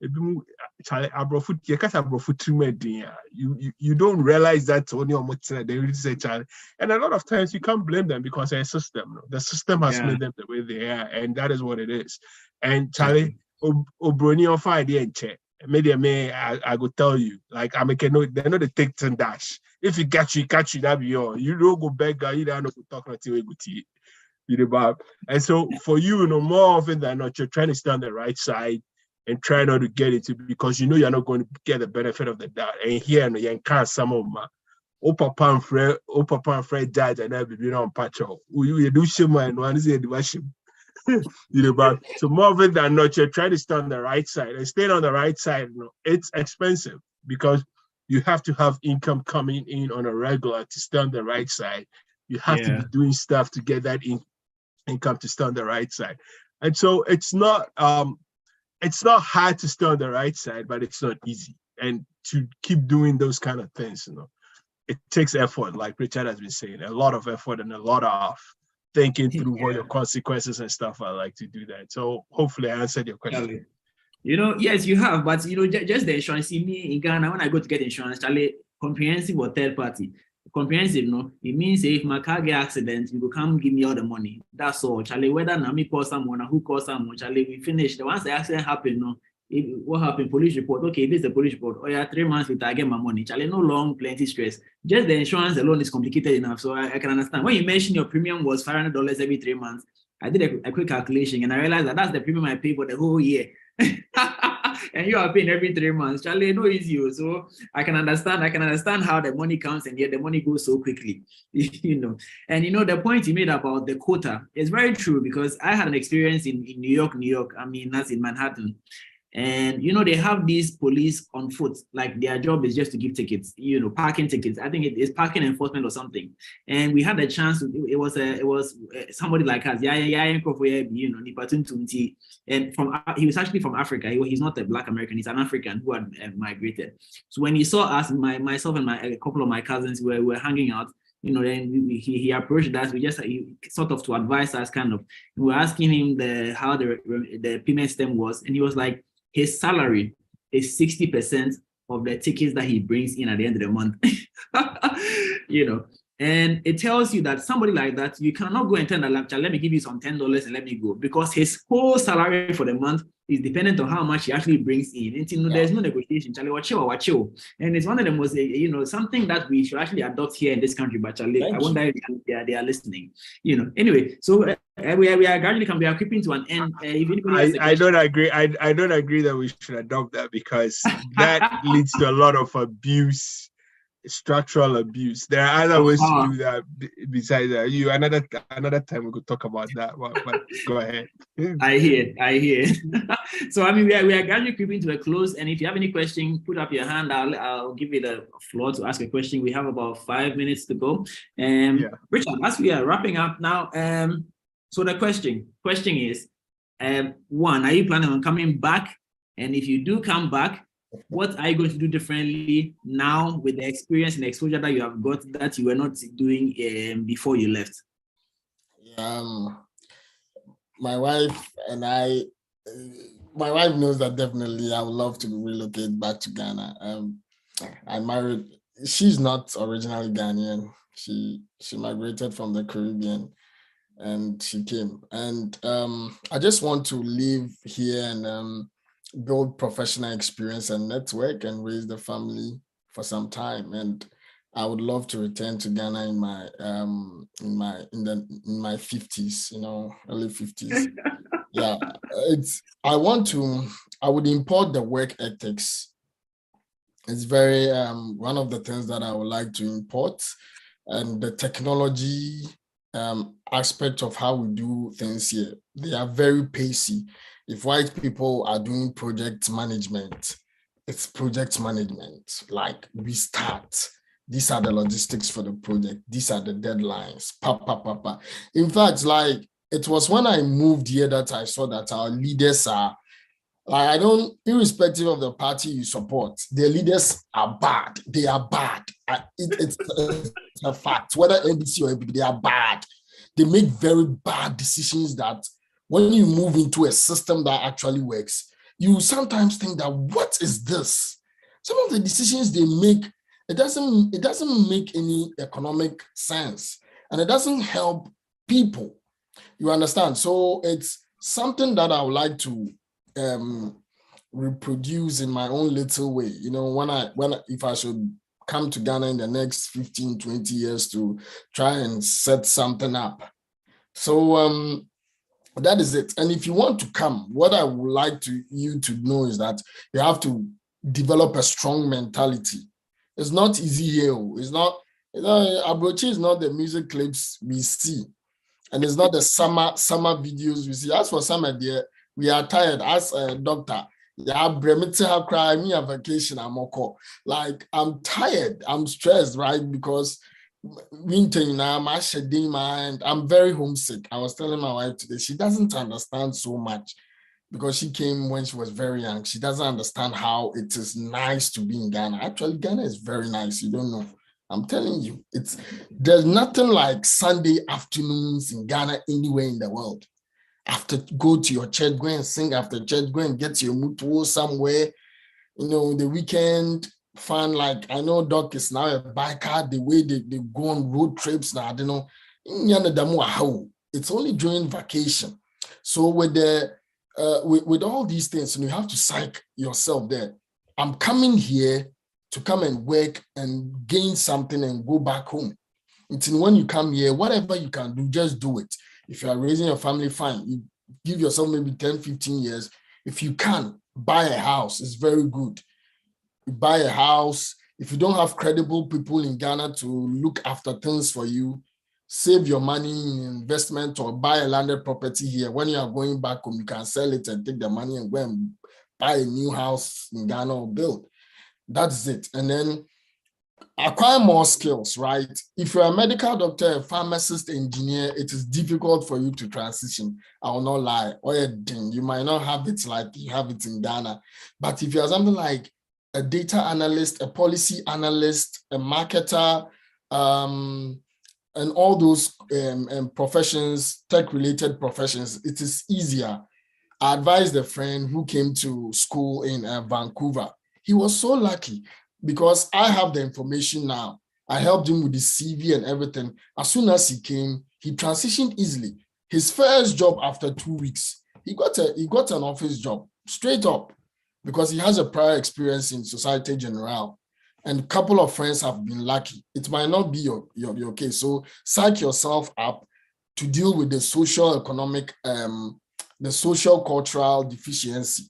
you don't realize that only on they really say Charlie. And a lot of times you can't blame them because they're a system. The system has made them the way they are, and that is what it is. And Charlie, Obroni on Friday and check. Maybe I go tell you, like I make a note, they're not the take and dash. If you catch you, that be all. You don't go beg, you don't go talk until you go to and so for you, more often than not, you're trying to stay on the right side and try not to get into because you're not going to get the benefit of the doubt. And here, you can't some of my Papa and Fred judge and every on patrol. You do shame and one is the shame. So more often than not, you're trying to stay on the right side. And staying on the right side, it's expensive because you have to have income coming in on a regular to stay on the right side. You have to be doing stuff to get that income to stay on the right side. And so it's not hard to stay on the right side, but it's not easy. And to keep doing those kind of things, it takes effort, like Richard has been saying, a lot of effort and a lot of thinking through what your consequences and stuff are like to do that. So hopefully I answered your question. Yes, you have, but just the insurance. See me in Ghana, when I go to get insurance, Charlie, comprehensive or third party. Comprehensive, it means if my car get accident, you will come give me all the money. That's all, Charlie. Whether Nami call someone or who call someone, Charlie, we finish. Once the accident happened, what happened? Police report. Okay, this is the police report. Oh yeah, 3 months later I get my money. Charlie, no long, plenty stress. Just the insurance alone is complicated enough. So I can understand. When you mentioned your premium was $500 every 3 months, I did a quick calculation and I realized that that's the premium I pay for the whole year. And you are paying every 3 months. Charlie, no easy. So I can understand how the money comes and yet the money goes so quickly. And the point you made about the quota is very true because I had an experience in New York. I mean, that's in Manhattan. And they have these police on foot, like their job is just to give tickets, parking tickets. I think it is parking enforcement or something. And we had a chance. It was somebody like us, and he was actually from Africa. He's not a Black American. He's an African who had migrated. So when he saw us, myself and a couple of my cousins were hanging out. Then he approached us. We just sort of to advise us, kind of. We were asking him how the payment system was, and he was like, his salary is 60% of the tickets that he brings in at the end of the month. You know, and it tells you that somebody like that, you cannot go and tell the lecturer, let me give you some $10 and let me go, because his whole salary for the month is dependent on how much he actually brings in. And you know, there's no negotiation. Charlie, watch you. And it's one of the most, you know, something that we should actually adopt here in this country. But Charlie, I wonder if they are listening. You know. Anyway, so we are gradually we are creeping to an end. If anybody I don't agree. I don't agree that we should adopt that, because that leads to a lot of abuse. Structural abuse. There are other ways to do that besides that. Another time we could talk about that. But go ahead. I hear. So I mean, we are gradually creeping to a close. And if you have any question, put up your hand. I'll give you the floor to ask a question. We have about 5 minutes to go. Richard, as we are wrapping up now, so the question is, one, are you planning on coming back? And if you do come back, what are you going to do differently now with the experience and exposure that you have got that you were not doing before you left? My wife and my wife knows that definitely I would love to relocate back to Ghana. I married, she's not originally Ghanaian. She migrated from the Caribbean and she came. And I just want to live here and build professional experience and network and raise the family for some time. And I would love to return to Ghana in my 50s, you know, early 50s. Yeah, I would import the work ethics. It's very one of the things that I would like to import, and the technology aspect of how we do things here. They are very pacey. If white people are doing project management, it's project management. Like, we start, these are the logistics for the project, these are the deadlines, In fact, like, it was when I moved here that I saw that our leaders are, like, irrespective of the party you support, their leaders are bad. They are bad. It's a fact. Whether NDC or APP, they are bad. They make very bad decisions that, when you move into a system that actually works, you sometimes think that, what is this? Some of the decisions they make, it doesn't make any economic sense, and it doesn't help people. You understand? So it's something that I would like to reproduce in my own little way. You know, if I should come to Ghana in the next 15, 20 years to try and set something up. So that is it. And if you want to come, what I would like you to know is that you have to develop a strong mentality. It's not easy here. Abrochi is not the music clips we see, and it's not the summer videos we see. As for summer, dear, we are tired. As a doctor, me a vacation. Like, I'm tired. I'm stressed, right? Because winter, and I'm very homesick. I was telling my wife today, she doesn't understand so much because she came when she was very young. She doesn't understand how it is nice to be in Ghana. Actually, Ghana is very nice. You don't know. I'm telling you, there's nothing like Sunday afternoons in Ghana anywhere in the world. After, go to your church, go and sing after church, go and get your mutual somewhere. You know, the weekend fun. Like, I know Doc is now a biker, the way they go on road trips now, I don't know. It's only during vacation. So with all these things, you have to psych yourself there. I'm coming here to come and work and gain something and go back home. Until when you come here, whatever you can do, just do it. If you are raising your family, fine. You give yourself maybe 10, 15 years. If you can, buy a house. It's very good. You buy a house. If you don't have credible people in Ghana to look after things for you, save your money in investment or buy a landed property here. When you are going back home, you can sell it and take the money and go and buy a new house in Ghana or build. That's it. And then acquire more skills, right? If you're a medical doctor, a pharmacist, engineer, it is difficult for you to transition. I will not lie. Or you might not have it like you have it in Ghana. But if you're something like a data analyst, a policy analyst, a marketer, and all those professions, tech-related professions, it is easier. I advised a friend who came to school in Vancouver. He was so lucky because I have the information now. I helped him with the CV and everything. As soon as he came, he transitioned easily. His first job after 2 weeks, he got an office job straight up because he has a prior experience in Societe Generale. And a couple of friends have been lucky. It might not be your case. So psych yourself up to deal with the social economic, the social cultural deficiency.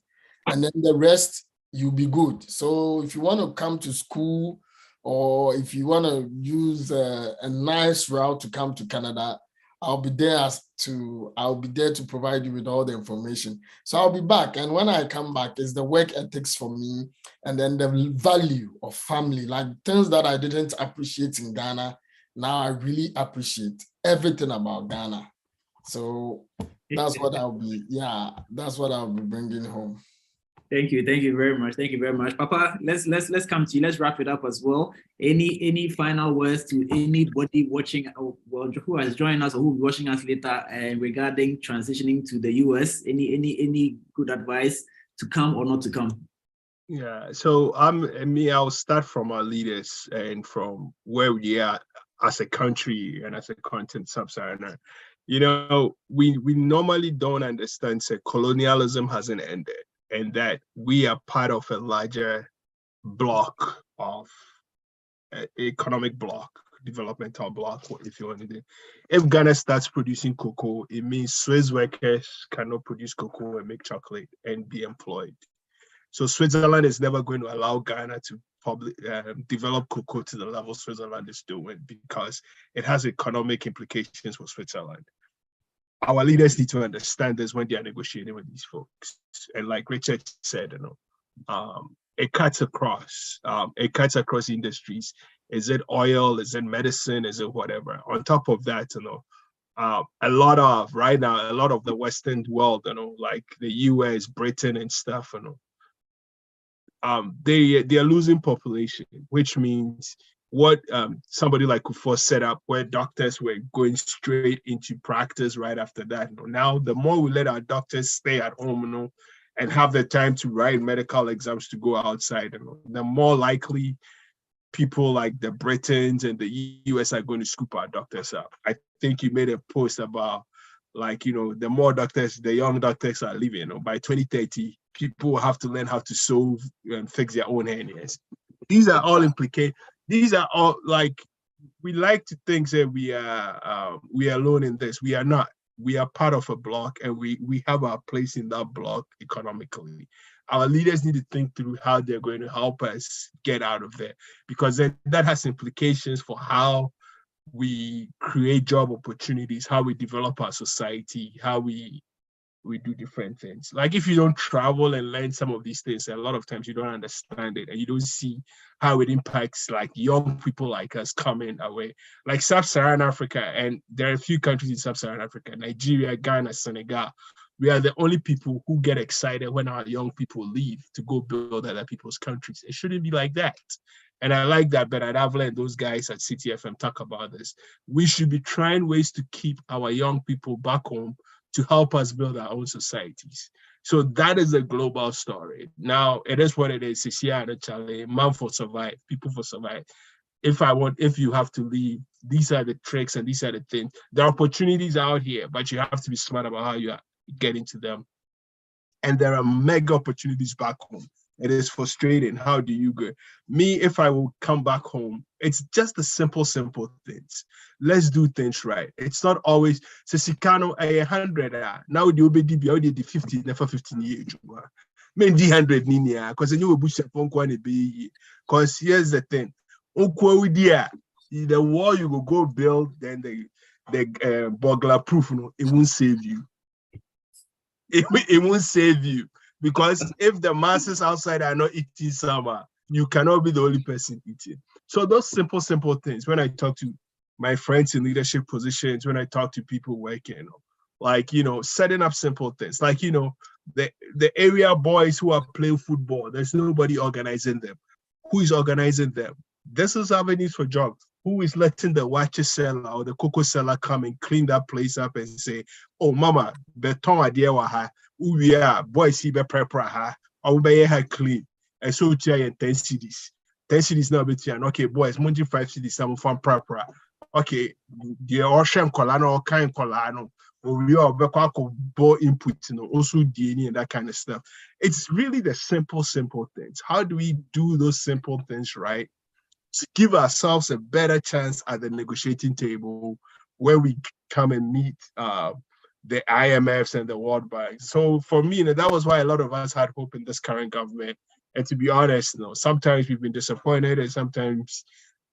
And then the rest, you'll be good. So if you want to come to school, or if you want to use a nice route to come to Canada, I'll be there to provide you with all the information. So I'll be back. And when I come back, it's the work ethics for me, and then the value of family, like things that I didn't appreciate in Ghana. Now I really appreciate everything about Ghana. So that's what I'll be bringing home. Thank you very much, Papa. Let's come to you. Let's wrap it up as well. Any final words to anybody watching, who has joined us or who will be watching us later, regarding transitioning to the US? Any good advice to come or not to come? Yeah. So I'll start from our leaders and from where we are as a country and as a continent, Sub-Saharan. You know, we normally don't understand that colonialism hasn't ended, and that we are part of a larger block of economic block, developmental block, if you want to do. If Ghana starts producing cocoa, it means Swiss workers cannot produce cocoa and make chocolate and be employed. So Switzerland is never going to allow Ghana to develop cocoa to the level Switzerland is doing, because it has economic implications for Switzerland. Our leaders need to understand this when they are negotiating with these folks. And like Richard said, it cuts across industries. Is it oil? Is it medicine? Is it whatever? On top of that, a lot of the Western world, like the US, Britain and stuff, they are losing population, which means what somebody like Kufuor set up, where doctors were going straight into practice right after that. Now, the more we let our doctors stay at home, and have the time to write medical exams to go outside, the more likely people like the Britons and the US are going to scoop our doctors up. I think you made a post about, the more doctors, the young doctors are leaving. By 2030, people will have to learn how to sew and fix their own hernias. These are all implicated. These are all, we like to think that we are alone in this. We are not. We are part of a block, and we have our place in that block economically. Our leaders need to think through how they're going to help us get out of there, because then that has implications for how we create job opportunities, how we develop our society, how we do different things. Like, if you don't travel and learn some of these things, a lot of times you don't understand it, and you don't see how it impacts young people like us coming away. Like Sub-Saharan Africa, and there are a few countries in Sub-Saharan Africa, Nigeria, Ghana, Senegal. We are the only people who get excited when our young people leave to go build other people's countries. It shouldn't be like that. And I like that, but I've learned those guys at CTFM talk about this. We should be trying ways to keep our young people back home to help us build our own societies. So that is a global story. Now, it is what it is. It's here, actually. Man for survive, people for survive. If you have to leave, these are the tricks and these are the things. There are opportunities out here, but you have to be smart about how you get into them. And there are mega opportunities back home. It is frustrating. How do you go? Me, if I will come back home, it's just the simple things. Let's do things right. It's not always Sesikano 100. Now the OBDB already the 50, never 15 years. Maybe 100 ninia, because you will push upon quantity. Because here's the thing. The wall you will go build, then the burglar proof, it won't save you. It won't save you. Because if the masses outside are not eating summer, you cannot be the only person eating. So those simple things, when I talk to my friends in leadership positions, when I talk to people working, setting up simple things, the area boys who are playing football, there's nobody organizing them. Who is organizing them? This is avenues for jobs. Who is letting the watches seller or the cocoa seller come and clean that place up and say, oh, mama, beton idea waha, we are boys, he be prepare ha, or be clean. And so 10 cities. 10 cities now, but okay, boys, Munji 5 cities, some from Prapra. Okay, the ocean colano, kind colano, or we are back ball input, also DNA and that kind of stuff. It's really the simple things. How do we do those simple things right to give ourselves a better chance at the negotiating table where we come and meet the IMFs and the World Bank? So for me, that was why a lot of us had hope in this current government. And to be honest, sometimes we've been disappointed and sometimes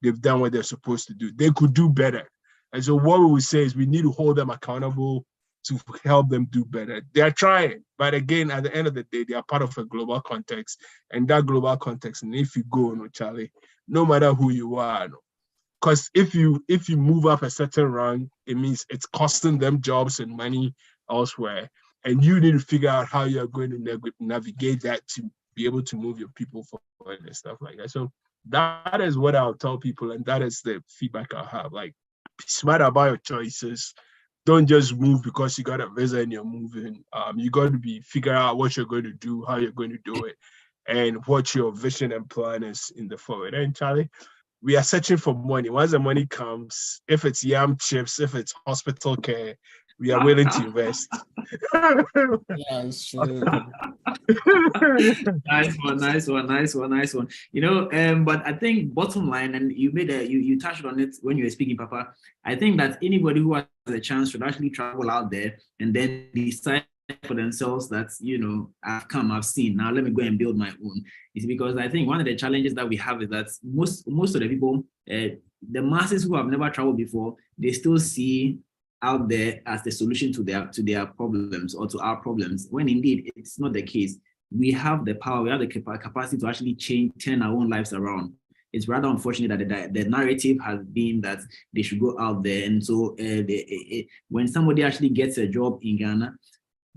they've done what they're supposed to do. They could do better. And so what we would say is we need to hold them accountable to help them do better. They're trying, but again, at the end of the day, they are part of a global context. And that global context, and if you go, Charlie, no matter who you are, because if you move up a certain rank, it means it's costing them jobs and money elsewhere. And you need to figure out how you're going to navigate that to be able to move your people forward and stuff like that. So that is what I'll tell people, and that is the feedback I'll have. Like, be smart about your choices. Don't just move because you got a visa and you're moving. You got to figure out what you're going to do, how you're going to do it, and what your vision and plan is in the forward. And Charlie, we are searching for money. Once the money comes, if it's yam chips, if it's hospital care, we are willing to invest. Yeah, it's true. Nice one. But I think bottom line, and you touched on it when you were speaking, Papa. I think that anybody who has a chance should actually travel out there and then decide for themselves that, I've seen, now let me go and build my own. It's because I think one of the challenges that we have is that most of the people, the masses who have never traveled before, they still see out there as the solution to their problems or to our problems, when indeed it's not the case. We have the power, we have the capacity to actually turn our own lives around. It's rather unfortunate that the narrative has been that they should go out there. And so when somebody actually gets a job in Ghana,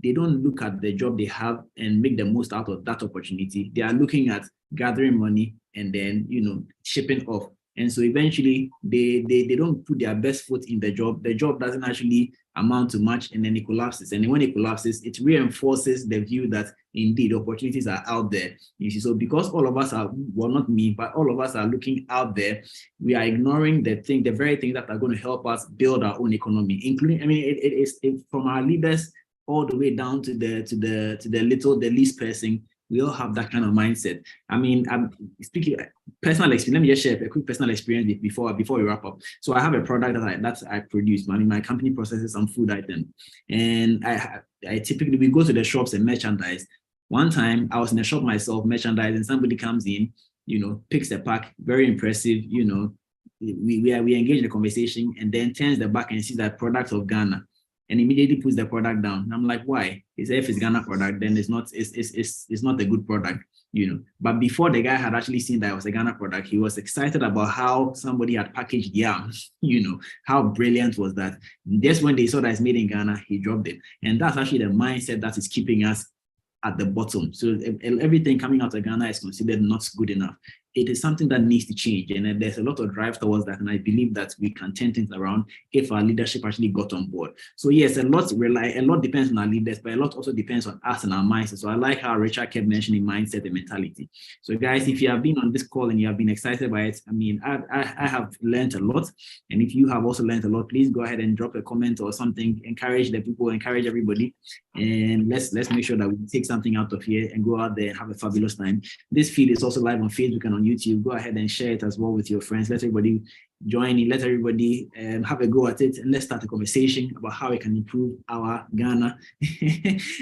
they don't look at the job they have and make the most out of that opportunity. They are looking at gathering money and then, shipping off. And so eventually they don't put their best foot in the job. The job doesn't actually amount to much, and then it collapses. And then when it collapses, it reinforces the view that indeed opportunities are out there. You see, so because all of us are, well, not me, but all of us are looking out there, we are ignoring the very things that are going to help us build our own economy, including, it is from our leaders all the way down to the least person. We all have that kind of mindset. I'm speaking personal experience. Let me just share a quick personal experience before we wrap up. So I have a product that I produce. My company processes some food items, and I typically, we go to the shops and merchandise. One time I was in a shop myself, merchandise, and somebody comes in, picks a pack, very impressive. We engage in a conversation, and then turns the back and sees that product of Ghana, and immediately puts the product down. And I'm like, why? He said, if it's Ghana product, then it's not a good product, But before the guy had actually seen that it was a Ghana product, he was excited about how somebody had packaged yams, how brilliant was that? Just when they saw that it's made in Ghana, he dropped it. And that's actually the mindset that is keeping us at the bottom. So everything coming out of Ghana is considered not good enough. It is something that needs to change, and there's a lot of drive towards that. And I believe that we can turn things around if our leadership actually got on board. So yes, a lot depends on our leaders, but a lot also depends on us and our mindset. So I like how Richard kept mentioning mindset and mentality. So guys, if you have been on this call and you have been excited by it, I have learned a lot. And if you have also learned a lot, please go ahead and drop a comment or something. Encourage the people, encourage everybody, and let's make sure that we take something out of here and go out there and have a fabulous time. This feed is also live on Facebook and on YouTube. Go ahead and share it as well with your friends. Let everybody join in. Let everybody have a go at it, and let's start a conversation about how we can improve our Ghana,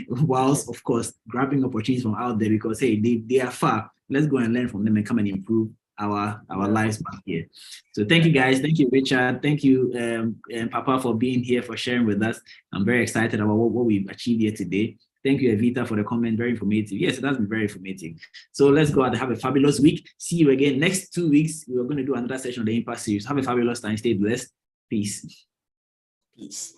whilst of course grabbing opportunities from out there, because hey, they are far. Let's go and learn from them and come and improve our lives back here. So thank you guys. Thank you, Richard. Thank you, Papa, for being here, for sharing with us. I'm very excited about what we've achieved here today. Thank you, Evita, for the comment. Very informative. Yes, it has been very informative. So let's go out and have a fabulous week. See you again next 2 weeks. We're going to do another session of the Impact series. Have a fabulous time. Stay blessed. Peace. Peace.